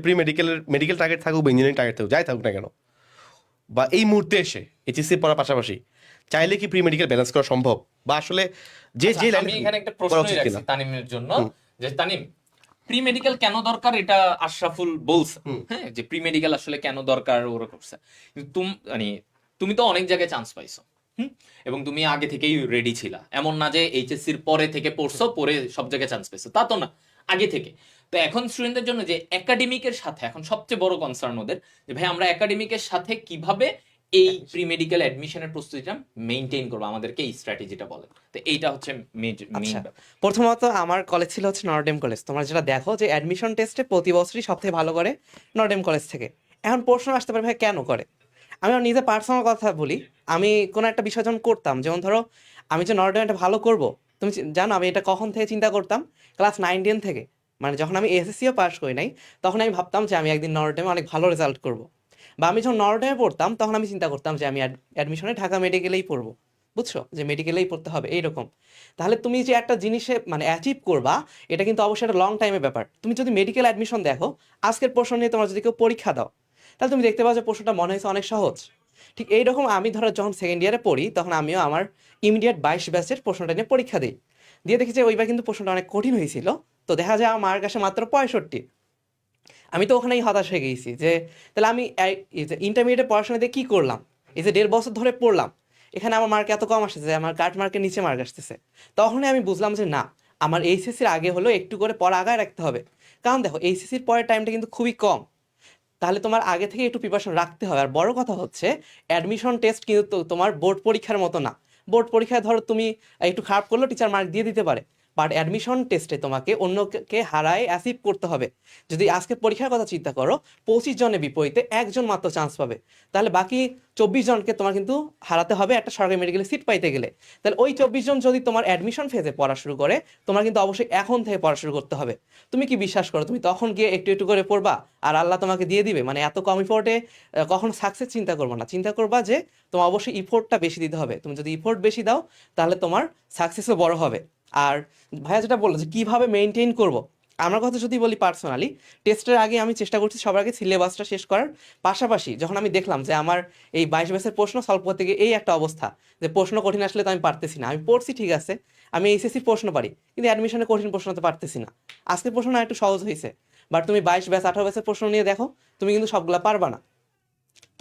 মেডিকেল টার্গেট থাকুক বা ইঞ্জিনিয়ারিং টার্গেট থাকুক, যাই থাকুক না কেন, বা এই মুহূর্তে এসে এইচএসসি পড়ার পাশাপাশি চাইলে কি প্রি মেডিকেল ব্যালেন্স করা সম্ভব, বা আসলে যে আচ্ছা, আমি এখানে একটা প্রশ্ন রাখছি তানিমের জন্য, যে তানিম, প্রি মেডিকেল কেন দরকার এটা আশরাফুল বলছে, হ্যাঁ, যে প্রি মেডিকেল আসলে কেন দরকার ওরা করছে। কিন্তু তুমি তো অনেক জায়গায় চান্স পাইছো, এবং তুমি আগে থেকেই রেডি ছিলা, এমন না যে এইচএসসির পরে থেকে পড়ছো, পরে সব জায়গায় চান্স পেয়েছো, তা তো না, আগে থেকে। তো এখন স্টুডেন্টদের জন্য যে একাডেমিকের সাথে এখন সবচেয়ে বড় কনসার্ন ওদের, যে ভাই আমরা একাডেমিকের সাথে কিভাবে এই প্রি মেডিকেল অ্যাডমিশনের প্রস্তুতিটা মেইনটেইন করবো, আমাদেরকে এই স্ট্র্যাটেজিটা বলেন। তো এইটা হচ্ছে মেইন। আচ্ছা, প্রথমত আমার কলেজ ছিল হচ্ছে নরডেম কলেজ। তোমরা যেটা দেখো যে অ্যাডমিশন টেস্টে প্রতি বছরই সবথেকে ভালো করে নরডেম কলেজ থেকে। এখন প্রশ্ন আসতে পারে ভাই কেন করে। আমি আমার নিজে পার্সোনাল কথা বলি, আমি কোনো একটা বিষয় যখন করতাম, যেমন ধরো আমি যে নরডেম এটা ভালো করব, তুমি জানো আমি এটা কখন থেকে চিন্তা করতাম? ক্লাস 9-10 থেকে, মানে যখন আমি এসএসসিও পাস করি নাই তখন আমি ভাবতাম যে আমি একদিন নরডেমে অনেক ভালো রেজাল্ট করব। বা আমি যখন নরডেমে পড়তাম তখন আমি চিন্তা করতাম যে আমি অ্যাডমিশনে ঢাকা মেডিকেলেই পড়বো, বুঝছো, যে মেডিকেলেই পড়তে হবে এইরকম। তাহলে তুমি যে একটা জিনিসে মানে অ্যাচিভ করবা, এটা কিন্তু অবশ্যই একটা লং টাইমের ব্যাপার। তুমি যদি মেডিকেল অ্যাডমিশন দেখো, আজকের প্রশ্ন নিয়ে তোমার যদি কেউ পরীক্ষা দাও, তাহলে তুমি দেখতে পাও যে প্রশ্নটা মনে হয়েছে অনেক সহজ। ঠিক এইরকম আমি ধরো যখন সেকেন্ড ইয়ারে পড়ি তখন আমিও আমার ইমিডিয়েট 22 ব্যাচের প্রশ্নটা নিয়ে পরীক্ষা দিই, দিয়ে দেখি যে ওইবার কিন্তু প্রশ্নটা অনেক কঠিন হয়েছিল। তো দেখা যায় আমার মার্ক আসে মাত্র 65। আমি তো ওখানেই হতাশ হয়ে গেছি যে তাহলে আমি ইন্টারমিডিয়েটে পড়াশোনা দিয়ে কী করলাম, এই যে 1.5 বছর ধরে পড়লাম, এখানে আমার মার্ক এত কম আসতেছে, আমার কাট মার্কের নিচে মার্ক আসতেছে। তখনই আমি বুঝলাম যে না, আমার এইচএসসির আগে হলেও একটু করে পড়া আগায় রাখতে হবে। কারণ দেখো এইচএসসির পরের টাইমটা কিন্তু খুবই কম, তাহলে তোমার আগে থেকে একটু প্রিপারেশন রাখতে হবে। আর বড় কথা হচ্ছে অ্যাডমিশন টেস্ট কিন্তু তোমার বোর্ড পরীক্ষার মতো না। বোর্ড পরীক্ষায় ধরো তুমি একটু খারাপ করলেও টিচার মার্ক দিয়ে দিতে পারে, বাট অ্যাডমিশন টেস্টে তোমাকে অন্যকে হারায় অ্যাচিভ করতে হবে। যদি আজকে পরীক্ষার কথা চিন্তা করো, 25 জনের বিপরীতে একজন মাত্র চান্স পাবে, তাহলে বাকি 24 জনকে তোমার কিন্তু হারাতে হবে একটা সরকারি মেডিকেলে সিট পাইতে গেলে। তাহলে ওই 24 জন যদি তোমার অ্যাডমিশন ফেজে পড়া শুরু করে, তোমার কিন্তু অবশ্যই এখন থেকে পড়া শুরু করতে হবে। তুমি কি বিশ্বাস করো তুমি তখন গিয়ে একটু একটু করে পড়বা আর আল্লাহ তোমাকে দিয়ে দিবে? মানে এত কম ইফোর্টে কখনো সাকসেস চিন্তা করবো না, চিন্তা করবা যে তোমার অবশ্যই ইফোর্টটা বেশি দিতে হবে। তুমি যদি ইফোর্ট বেশি দাও তাহলে তোমার সাকসেসও বড় হবে। আর ভাইয়া যেটা বললো যে কীভাবে মেনটেন করব, আমার কথা যদি বলি পার্সোনালি, টেস্টের আগে আমি চেষ্টা করছি সবার আগে সিলেবাসটা শেষ করার পাশাপাশি যখন আমি দেখলাম যে আমার এই 22 ব্যাচের প্রশ্ন সলভ করতে গিয়ে এই একটা অবস্থা যে প্রশ্ন কঠিন আসলে তো আমি পারতেছি না, আমি পড়ছি ঠিক আছে, আমি এইচএসসির প্রশ্ন পারি কিন্তু অ্যাডমিশনে কঠিন প্রশ্ন তো পারতেছি না। আজকের প্রশ্ন না একটু সহজ হয়েছে, বাট তুমি 22 ব্যাচ 18 ব্যাচের প্রশ্ন নিয়ে দেখো, তুমি কিন্তু সবগুলা পারবা না।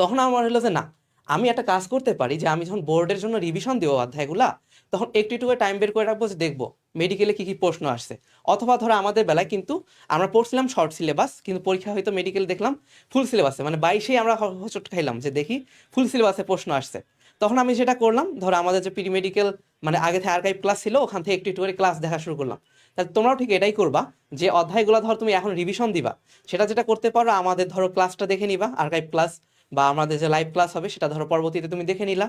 তখন আমার হলো যে না, আমি একটা কাজ করতে পারি যে আমি যখন বোর্ডের জন্য রিভিশন দেবো অধ্যায়গুলা, তখন একটু একটু করে টাইম বের করে রাখবো যে দেখবো মেডিকেলে কী কী প্রশ্ন আসছে। অথবা ধরো আমাদের বেলায় কিন্তু আমরা পড়ছিলাম শর্ট সিলেবাস, কিন্তু পরীক্ষা হয়তো মেডিকেল দেখলাম ফুল সিলেবাসে, মানে 22-এই আমরা হোঁচট খাইলাম যে দেখি ফুল সিলেবাসে প্রশ্ন আসছে। তখন আমি যেটা করলাম, ধরো আমাদের যে প্রি মেডিকেল মানে আগে থেকে আর্কাইভ ক্লাস ছিল, ওখান থেকে একটু একটু করে ক্লাস দেখা শুরু করলাম। তাহলে তোমরাও ঠিক এটাই করবা যে অধ্যায়গুলো ধরো তুমি এখন রিভিশন দিবা, সেটা যেটা করতে পারো আমাদের ধরো ক্লাসটা দেখে নিবা, আর্কাইভ ক্লাস বা আমাদের যে লাইভ ক্লাস হবে সেটা ধরো পরবর্তীতে তুমি দেখে নিলা,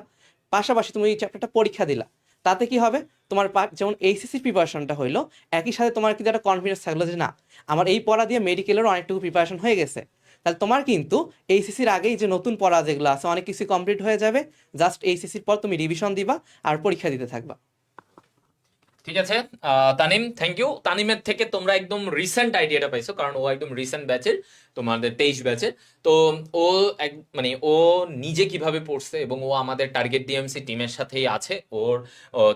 পাশাপাশি তুমি এই চ্যাপ্টারটা পরীক্ষা দিলা। তাতে কি হবে, তোমার যেমন এইচএসসি প্রিপারেশনটা হইলো, একই সাথে তোমার কিন্তু একটা কনফিডেন্স থাকলো যে না আমার এই পড়া দিয়ে মেডিকেলেরও অনেকটুকু প্রিপারেশন হয়ে গেছে। তাহলে তোমার কিন্তু এইচএসসির আগেই যে নতুন পড়া যেগুলো আছে অনেক কিছু কমপ্লিট হয়ে যাবে, জাস্ট এইচএসসির পর তুমি রিভিশন দিবা আর পরীক্ষা দিতে থাকবা। ঠিক আছে, তানিম, থ্যাংক ইউ। তানিমের থেকে তোমরা একদম রিসেন্ট আইডিয়াটা পাইছো, কারণ ও একদম রিসেন্ট ব্যাচের, তোমাদের 23 ব্যাচের। তো ও মানে ও নিজে কিভাবে পড়ছে, এবং ও আমাদের টার্গেট ডিএমসি টিমের সাথেই আছে। ওর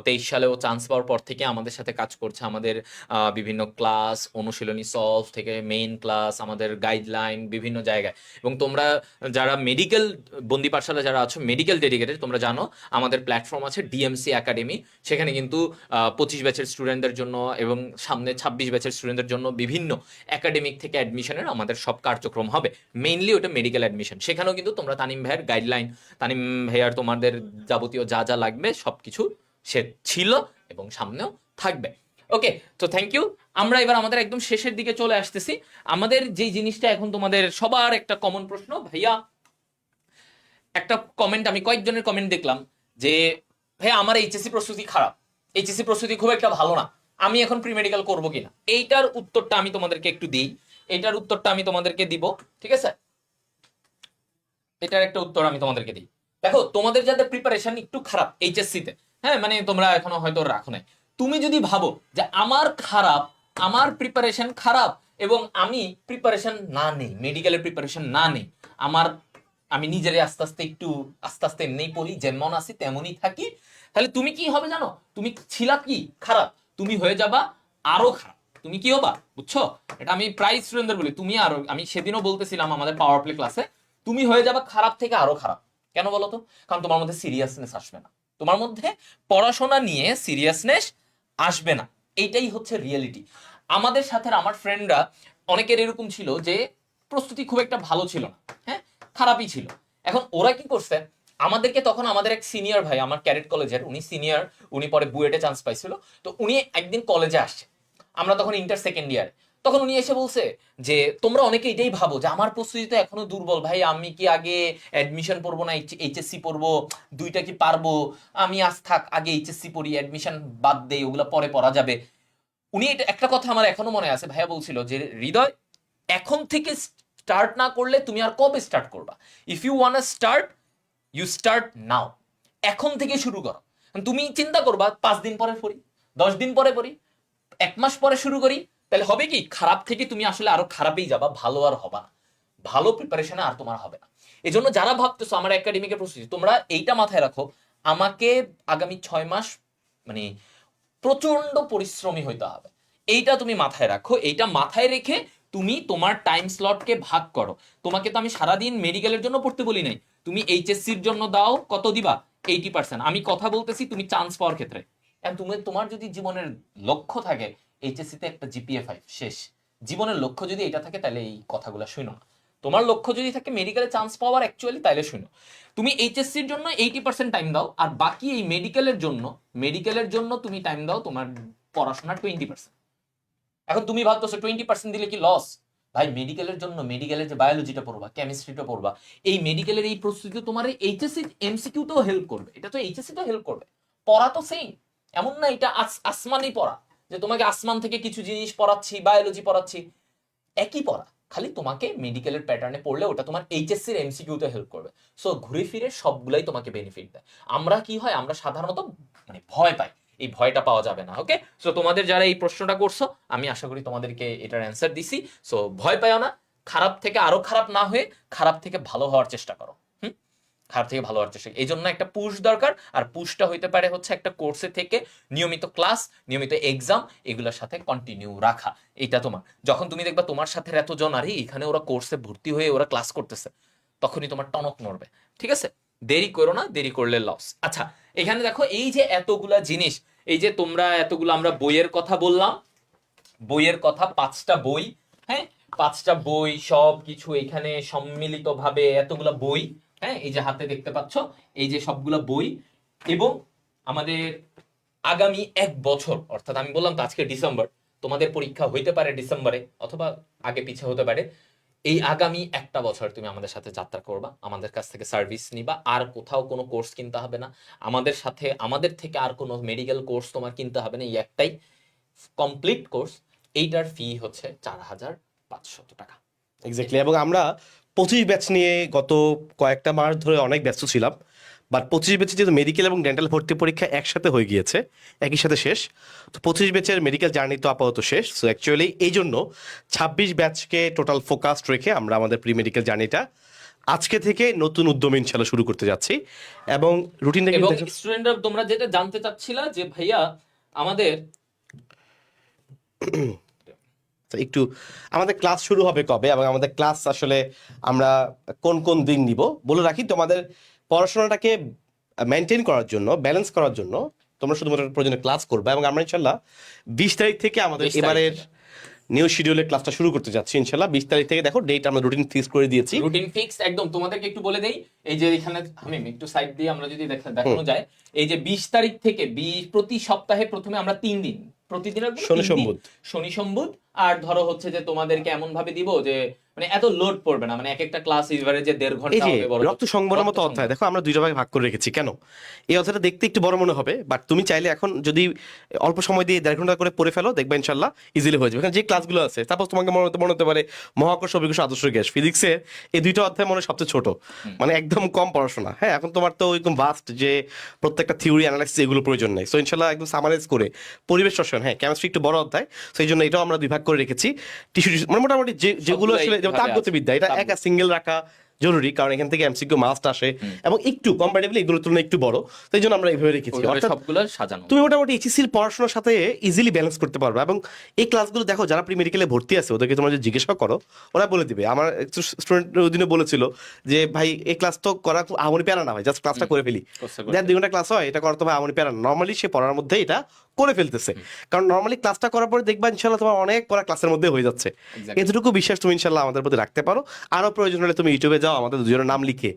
23 সালে ও চান্স পাওয়ার পর থেকে আমাদের সাথে কাজ করছে, আমাদের বিভিন্ন ক্লাস, অনুশীলনী সলভ থেকে মেইন ক্লাস, আমাদের গাইডলাইন বিভিন্ন জায়গায়। এবং তোমরা যারা মেডিকেল বন্দি পাঠশালা যারা আছো, মেডিকেল ডেডিকেটেড, তোমরা জানো আমাদের প্ল্যাটফর্ম আছে ডিএমসি একাডেমি। সেখানে কিন্তু 25 ব্যাচের স্টুডেন্টদের জন্য এবং সামনে 26 ব্যাচের স্টুডেন্টদের জন্য বিভিন্ন একাডেমিক থেকে অ্যাডমিশনের আমাদের সব কার্যক্রম হবে। মেইনলি ওটা মেডিকেল অ্যাডমিশন। সেখানেও কিন্তু তোমরা তানিম ভাইয়ের গাইডলাইন, তানিম ভাইয়ার তোমাদের যাবতীয় যা যা লাগবে সব কিছু সে ছিল এবং সামনেও থাকবে। ওকে, তো থ্যাংক ইউ। আমরা এবার আমাদের একদম শেষের দিকে চলে আসতেছি। আমাদের যেই জিনিসটা এখন তোমাদের সবার একটা কমন প্রশ্ন, ভাইয়া একটা কমেন্ট, আমি কয়েকজনের কমেন্ট দেখলাম যে ভাইয়া আমার এইচএসসি প্রস্তুতি খারাপ, এইচএসসি প্রস্তুতি খুব একটা ভালো না, আমি এখন প্রি মেডিকেল করবো কিনা। এইটার উত্তরটা আমি তোমাদেরকে একটু দিই, এইটার উত্তরটা আমি তোমাদেরকে দিব, ঠিক আছে? এটার একটা উত্তর আমি তোমাদেরকে দিই। দেখো, তোমাদের যাদের প্রিপারেশন একটু খারাপ এইচএসসি তে, হ্যাঁ মানে তোমরা এখনো হয়তো রাখো নাই, তুমি যদি ভাবো যে আমার খারাপ, আমার প্রিপারেশন খারাপ এবং আমি প্রিপারেশন না নেই, মেডিকেলের প্রিপারেশন না নেই, আমি নিজের আস্তে আস্তে এমনি পড়ি, যেমন আছি তেমনই থাকি, তাহলে তুমি কি হবে জানো? তুমি ছিলা কি খারাপ, তুমি হয়ে যাবা আরো খারাপ। তুমি কি হবা, বুঝছো? এটা আমি প্রায় স্টুডেন্টদের বলি, তুমি আরো, আমি সেদিনও বলতেছিলাম আমাদের পাওয়ার প্লে ক্লাসে, তুমি হয়ে যাবা খারাপ থেকে আরো খারাপ। কেন বলো তো? কারণ তোমার মধ্যে সিরিয়াসনেস আসবে না, তোমার মধ্যে পড়াশোনা নিয়ে সিরিয়াসনেস আসবে না। এইটাই হচ্ছে রিয়েলিটি। আমাদের সাথে আমার ফ্রেন্ডরা অনেকের এরকম ছিল যে প্রস্তুতি খুব একটা ভালো ছিল না, হ্যাঁ খারাপই ছিল। এখন ওরা কি করছে, আমাদেরকে তখন আমাদের এক সিনিয়র ভাই, আমার ক্যাডেট কলেজের, উনি সিনিয়র, উনি পরে বুয়েটে চান্স পাইছিল। তো উনি একদিন কলেজে আসছে, আমরা তখন ইন্টার সেকেন্ড ইয়ার, তখন উনি এসে বলছে যে তোমরা অনেকে এটাই ভাবো যে আমার প্রস্তুতি তো এখনো দুর্বল, ভাই আমি কি আগে অ্যাডমিশন পড়বো না এইচএসসি পড়বো, দুইটা কি পারবো, আমি আজ থাক আগে এইচএসসি পড়ি, অ্যাডমিশন বাদ দেই, ওগুলো পরে পড়া যাবে। উনি এটা একটা কথা আমার এখনো মনে আছে, ভাইয়া বলছিল যে হৃদয়, এখন থেকে স্টার্ট না করলে তুমি আর কবে স্টার্ট করবা? If you want start, you start now. এখন থেকে শুরু করো। তুমি চিন্তা করবা 5 দিন পরে পড়ি, 10 দিন পরে পড়ি, 1 মাস পরে শুরু করি, তাহলে হবে কি, খারাপ থেকে তুমি আসলে আরো খারাপই যাবা, ভালো আর হবা না, ভালো প্রিপারেশনে আর তোমার হবে না। এজন্য যারা ভাবতেছো আমার একাডেমিকের প্রস্তুতি, তোমরা এইটা মাথায় রাখো, আমাকে আগামী 6 মাস মানে প্রচন্ড পরিশ্রমী হইতে হবে। এইটা তুমি মাথায় রাখো, এইটা মাথায় রেখে তুমি তোমার টাইম স্লটকে ভাগ করো। তোমাকে তো আমি সারাদিন মেডিকেলের জন্য পড়তে বলি নাই, তুমি এইচএসসির জন্য দাও, কত দিবা? 80%। আমি কথা বলতেছি তুমি চান্স পাওয়ার ক্ষেত্রে। তোমার যদি জীবনের লক্ষ্য থাকে এইচএসসি তে একটা জিপিএ 5 শেষ, জীবনের লক্ষ্য যদি এটা থাকে তাহলে এই কথাগুলো শুনো না। তোমার লক্ষ্য যদি থাকে মেডিকেলে চান্স পাওয়ার, অ্যাকচুয়ালি তাইলে শুনো, তুমি এইচএসসির জন্য 80% টাইম দাও, আর বাকি এই মেডিকেলের জন্য তুমি টাইম দাও তোমার পড়াশোনার 20%। এখন তুমি ভাবতেছো 20% দিলে কি লস? ভাই মেডিকেলের জন্য, মেডিকেলের যে বায়োলজিটা পড়বা, কেমিস্ট্রিটা পড়বা, এই মেডিকেলের এই প্রস্তুতি তোমার এইচএসসি এমসিকিউ তেও হেল্প করবে, এটা তো এইচএসসি তেও হেল্প করবে। পড়া তো সেম, এমন না এটা আসমানি পড়া যে তোমাকে আসমান থেকে কিছু জিনিস পড়াচ্ছি, বায়োলজি পড়াচ্ছি, একই পড়া, খালি তোমাকে মেডিকেলের প্যাটার্নে পড়লে ওটা তোমার এইচএসসির এমসিকিউতে হেল্প করবে। সো ঘুরে ফিরে সবগুলাই তোমাকে বেনিফিট দেয়। আমরা কি হয়, আমরা সাধারণত মানে ভয় পাই এই ভয়টা পাওয়া যাবে না। ওকে, সো তোমাদের যারা এই প্রশ্নটা করছো আমি আশা করি তোমাদেরকে এটার অ্যান্সার দিছি। সো ভয় পাও না, খারাপ থেকে আরো খারাপ না হয়ে খারাপ থেকে ভালো হওয়ার চেষ্টা করো। খারাপ থেকে ভালো হওয়ার চেষ্টা, এই জন্য একটা পুশ দরকার। আর পুশটা হইতে পারে হচ্ছে একটা কোর্সে থেকে নিয়মিত ক্লাস, নিয়মিত এক্সাম, এগুলোর সাথে কন্টিনিউ রাখা। এটা তোমার, যখন তুমি দেখবা তোমার সাথে এতজন আরে এখানে ওরা কোর্সে ভর্তি হয়ে ওরা ক্লাস করতেছে, তখনই তোমার টনক নড়বে। ঠিক আছে, দেরি করো না, দেরি করলে লস। আচ্ছা, এখানে দেখো এই যে এতগুলা জিনিস, এই যে তোমরা এতগুলো, আমরা বইয়ের কথা বললাম, বইয়ের কথা 5টা বই, হ্যাঁ 5টা বই সব কিছু এখানে সম্মিলিত ভাবে এতগুলা বই, হ্যাঁ এই যে হাতে দেখতে পাচ্ছ এই যে সবগুলা বই। এবং আমাদের আগামী 1 বছর, অর্থাৎ আমি বললাম তো আজকে ডিসেম্বর, তোমাদের পরীক্ষা হইতে পারে ডিসেম্বরে অথবা আগে পিছে হতে পারে। এই আগামী 1টা বছর তুমি আমাদের সাথে যাত্রা করবা, আমাদের কাছ থেকে সার্ভিস নিবা, আর কোথাও কোনো কোর্স কিনতে হবে না আমাদের সাথে, আমাদের থেকে আর কোনো মেডিকেল কোর্স তোমার কিনতে হবে না। এই একটাই কমপ্লিট কোর্স, এইটার ফি হচ্ছে 4,500 টাকা। এক্স্যাক্টলি। এবং আমরা 25 ব্যাচ নিয়ে গত কয়েকটা মাস ধরে অনেক ব্যস্ত ছিলাম, বাট 25 ব্যাচে যেহেতু মেডিকেল এবং ডেন্টাল ভর্তি পরীক্ষা একসাথে হয়ে গিয়েছে, একই সাথে শেষ, তো 25 ব্যাচের মেডিকেল জার্নি তো আপাতত শেষ। সো অ্যাকচুয়ালি এই জন্য 26 ব্যাচকে টোটাল ফোকাসড রেখে আমরা আমাদের প্রি মেডিকেল জার্নিটা আজকে থেকে নতুন উদ্যমে ইনশাল্লাহ শুরু করতে যাচ্ছি। এবং রুটিনটা এবং কিন্তু স্টুডেন্টরা তোমরা যেটা জানতে চাচ্ছিলা যে ভাইয়া আমাদের একটু আমাদের ক্লাস শুরু হবে কবে এবং আমাদের ক্লাস আসলে আমরা কোন কোন দিন নিব বলে রাখি। তোমাদের পড়াশোনাটাকে মেনটেন করার জন্য, ব্যালেন্স করার জন্য তোমরা শুধুমাত্র প্রয়োজনে ক্লাস করবে। এবং আমরা ইনশাল্লাহ 20 তারিখ থেকে আমাদের 20 তারিখ এবারের নিউ শিডিউলের ক্লাসটা শুরু করতে যাচ্ছি ইনশাল্লাহ। 20 তারিখ থেকে দেখো ডেট আমরা রুটিন ফিক্স করে দিয়েছি। রুটিন ফিক্স একদম। তোমাদেরকে একটু বলে দেই, এই যে এখানে আমি একটু সাইড দিয়ে আমরা যদি দেখানো যায়, এই যে 20 তারিখ থেকে প্রতি সপ্তাহে প্রথমে আমরা 3 দিন, প্রতিদিন শনি সোমবুধ। শনি সোমবুধ। আর ধরো হচ্ছে যে তোমাদেরকে এমন ভাবে দিব যে মানে এত লোড পড়বে না, মানে এক একটা ক্লাস এভারেজে 1.5 এই ঘন্টা যে হবে। বড় রক্ত সংবরণের মতো অধ্যায় দেখো আমরা 2টা ভাগে ভাগ করে রেখেছি। কেন? এই অধ্যায়টা দেখতে একটু বড় মনে হবে, বাট তুমি চাইলে এখন যদি অল্প সময় দিয়ে 1.5 ঘন্টা করে পড়ে ফেলো, দেখবে ইনশাল্লাহ ইজিলি হয়ে যাবে। এখানে যে ক্লাসগুলো আছে, সাপোজ তোমাকে মনে হতে পারে মহাকর্ষ, অভিকর্ষ, আদর্শ গ্যাস, ফিজিক্সের এই 2টা অধ্যায় মনে হয় সবচেয়ে ছোট, মানে একদম কম পড়াশোনা। হ্যাঁ, এখন তোমার তো একদম ভাস্ট যে প্রত্যেকটা থিওরি অ্যানালাইসিস এগুলো প্রয়োজন নেই। সো ইনশাল্লাহ একদম সামারাইজ করে পরিবেশ রসায়ন, হ্যাঁ কেমিস্ট্রি একটু বড় অধ্যায়, সেই জন্য এটাও আমরা 2 ভাগ করে রেখেছি। টিস্যু মানে মোটামুটি যেগুলো আসলে যেমন তাপগতিবিদ্যা, এটা একা সিঙ্গেল রাখা জরুরি, কারণ এখান থেকে এমসিকিউ মাস্ট আসে এবং একটু কম্পারেটিভলি এগুলোর তুলনায় একটু বড়, তাই জন্য আমরা এইভাবে রেখেছি। অর্থাৎ সবগুলো সাজানো তুমি মোটামুটি এইচএসসির পড়াশোনার সাথে ইজিলি ব্যালেন্স করতে পারবে। এবং এই ক্লাসগুলো দেখো যারা প্রি মেডিকেলে ভর্তি আছে ওদেরকে তোমরা যদি জিজ্ঞাসা করো ওরা বলে দিবে। আমার স্টুডেন্ট ওদিনে বলেছিল যে ভাই এই ক্লাস তো করা আমনি প্যারা না, ভাই জাস্ট ক্লাসটা করে ফেলি, 2 ঘন্টা ক্লাস হয়, এটা করা তো ভাই আমনি প্যারা না। নর্মালি সে পড়ার মধ্যে এটা করে ফেলতেছে, কারণ নর্মালি ক্লাসটা করার পরে দেখবা ইনশাল্লাহ তোমার অনেক পড়া ক্লাসের মধ্যে হয়ে যাচ্ছে। এতটুকু বিশ্বাস তুমি ইনশাল্লাহ আমাদের প্রতি রাখতে পারো। আরো প্রয়োজন হলে তুমি ইউটিউবে যাও, আমাদের 2জনের নাম লিখে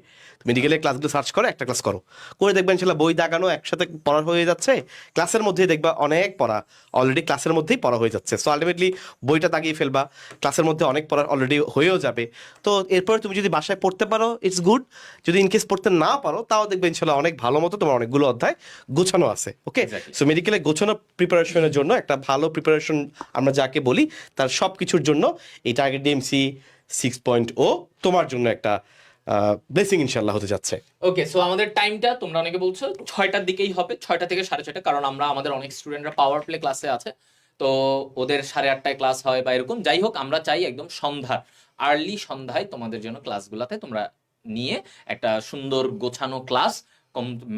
মেডিকেলের ক্লাসগুলো সার্চ করো, একটা ক্লাস করো, করে দেখবেন ইনশাল্লাহ বই দাগানো একসাথে পড়া হয়ে যাচ্ছে, ক্লাসের মধ্যেই দেখবা অনেক পড়া অলরেডি ক্লাসের মধ্যেই পড়া হয়ে যাচ্ছে। সো আলটিমেটলি বইটা দাগিয়ে ফেলবা, ক্লাসের মধ্যে অনেক পড়া অলরেডি হয়েও যাবে। তো এরপরে তুমি যদি বাসায় পড়তে পারো ইটস গুড, যদি ইনকেস পড়তে না পারো তাও দেখবে ইনশাল্লাহ অনেক ভালো মতো তোমার অনেকগুলো অধ্যায় গোছানো আছে। ওকে, সো মেডিকেলে গোছানো প্রিপারেশনের জন্য একটা ভালো প্রিপারেশন আমরা যাকে বলি তার সব কিছুর জন্য এই টার্গেট ডিএমসি 6.0 তোমার জন্য একটা ব্লেসিং ইনশাল্লাহ হতে যাচ্ছে। ওকে, সো আমাদের টাইমটা তোমরা অনেকে বলছো 6টার দিকেই হবে, 6টা থেকে 6:30, কারণ আমাদের অনেক স্টুডেন্টরা পাওয়ার প্লে ক্লাসে আছে, তো ওদের 8:30টায় ক্লাস হয় বা এরকম। যাই হোক, আমরা চাই একদম সন্ধ্যার আর্লি সন্ধ্যায় তোমাদের জন্য ক্লাসগুলোতে তোমরা নিয়ে একটা সুন্দর গোছানো ক্লাস,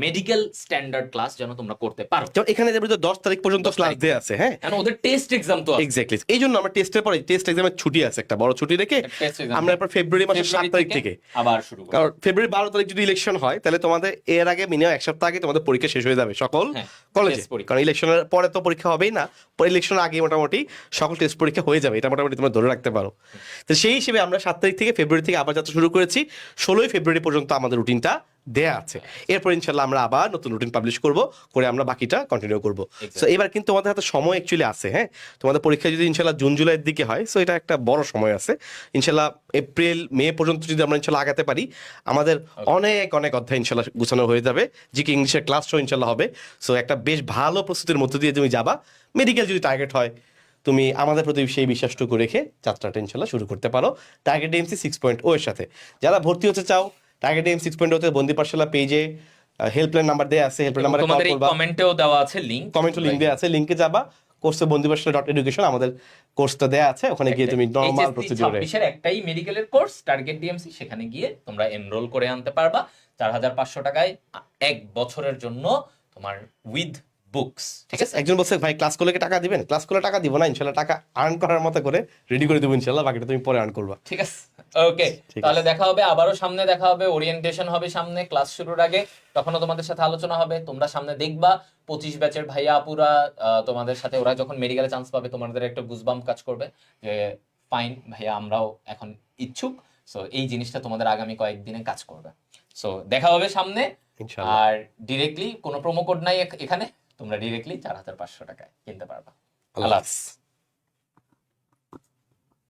মেডিকেল স্ট্যান্ডার্ড ক্লাস যেন তোমরা করতে পারো। যেমন এখানে 10 তারিখ পর্যন্ত ক্লাস দেয়া আছে। হ্যাঁ, কারণ ওদের টেস্ট এক্সাম তো আছে। এক্স্যাক্টলি, এই জন্য আমরা টেস্টের পরে টেস্ট এক্সামের ছুটি আছে, একটা বড় ছুটি রেখে আমরা এরপর ফেব্রুয়ারি মাসের 7 তারিখ থেকে আবার শুরু করব। কারণ ফেব্রুয়ারি 12 তারিখ যদি ইলেকশন হয় তাহলে তোমাদের এর আগে মিনিমাম 1 সপ্তাহ আগে তোমাদের পরীক্ষা শেষ হয়ে যাবে সকল কলেজে, কারণ ইলেকশনের পরে তো পরীক্ষা হবেই না, পরে ইলেকশনের আগে মোটামুটি সকল টেস্ট পরীক্ষা হয়ে যাবে, এটা মোটামুটি তোমরা ধরে রাখতে পারো। তো সেই হিসেবে আমরা 7 তারিখ থেকে ফেব্রুয়ারি থেকে আবার যাত্রা শুরু করেছি। 16ই ফেব্রুয়ারি পর্যন্ত আমাদের রুটিনটা দেয়া আছে। এরপর ইনশাল্লাহ আমরা আবার নতুন রুটিন পাবলিশ করব, করে আমরা বাকিটা কন্টিনিউ করব। সো এবার কিন্তু তোমাদের হাতে সময় অ্যাকচুয়ালি আছে। হ্যাঁ, তোমাদের পরীক্ষা যদি ইনশাল্লাহ জুন জুলাইয়ের দিকে হয়, সো এটা একটা বড় সময় আছে। ইনশাল্লাহ এপ্রিল মে পর্যন্ত যদি আমরা ইনশাল্লাহ আগাতে পারি, আমাদের অনেক অনেক অধ্যায় ইনশাল্লাহ গুছানো হয়ে যাবে। জিকে ইংলিশের ক্লাস শো ইনশাল্লাহ হবে। সো একটা বেশ ভালো প্রস্তুতির মধ্য দিয়ে তুমি যাবা। মেডিকেল যদি টার্গেট হয়, তুমি আমাদের প্রতি সেই বিশ্বাসটুকু রেখে যাত্রাটা ইনশাল্লাহ শুরু করতে পারো টার্গেট ডিএমসি 6.0 এর সাথে। যারা ভর্তি হতে চাও টার্গেট ডিএমসি 6.0 তে বন্দি পাঠশালা পেজে হেল্পলাইন নাম্বার দেওয়া আছে, হেল্পলাইন নাম্বারে কল তোমাদের এই করবা, কমেন্টেও দেওয়া আছে লিংক, কমেন্টে লিঙ্ক দেওয়া আছে, লিঙ্কে যাবা, কোর্সে বন্দিবাসা.এডুকেশন আমাদের কোর্সটা দেওয়া আছে, ওখানে গিয়ে তুমি নর্মাল প্রসিডিউরে 26 একটাই মেডিকেলের কোর্স টার্গেট ডিএমসি, সেখানে গিয়ে তোমরা এনরোল করে আনতে পারবা 4,500 টাকায় 1 বছরের জন্য তোমার উইথ বুকস। ঠিক আছে, একজন বলছে ভাই ক্লাস করলে কি টাকা দিবেন? ক্লাস করলে টাকা দিব না, ইনশাল্লাহ টাকা আর্ন করার মতো করে রেডি করে দেবো ইনশাল্লাহ, বাকিটা তুমি পরে আর্ন করবা। ঠিক আছে, ওকে। ঠিক তাহলে দেখা হবে, আবারও সামনে দেখা হবে, ওরিয়েন্টেশন হবে সামনে ক্লাস শুরুর আগে, তখনও তোমাদের সাথে আলোচনা হবে, তোমরা সামনে দেখবা 25 ব্যাচের ভাইয়া আপুরা তোমাদের সাথে, ওরা যখন মেডিকেলে চান্স পাবে তোমাদের একটা গুজবাম্প কাজ করবে যে ফাইন ভাইয়া আমরাও এখন ইচ্ছুক। সো এই জিনিসটা তোমাদের আগামী কয়েকদিনে কাজ করবে। সো দেখা হবে সামনে। ইনশাল্লাহ। আর ডিরেক্টলি কোনো প্রোমো কোড নাই এখানে, তোমরা ডিরেক্টলি 4,500 টাকায় কিনতে পারবা। আল্লাহ হাফেজ।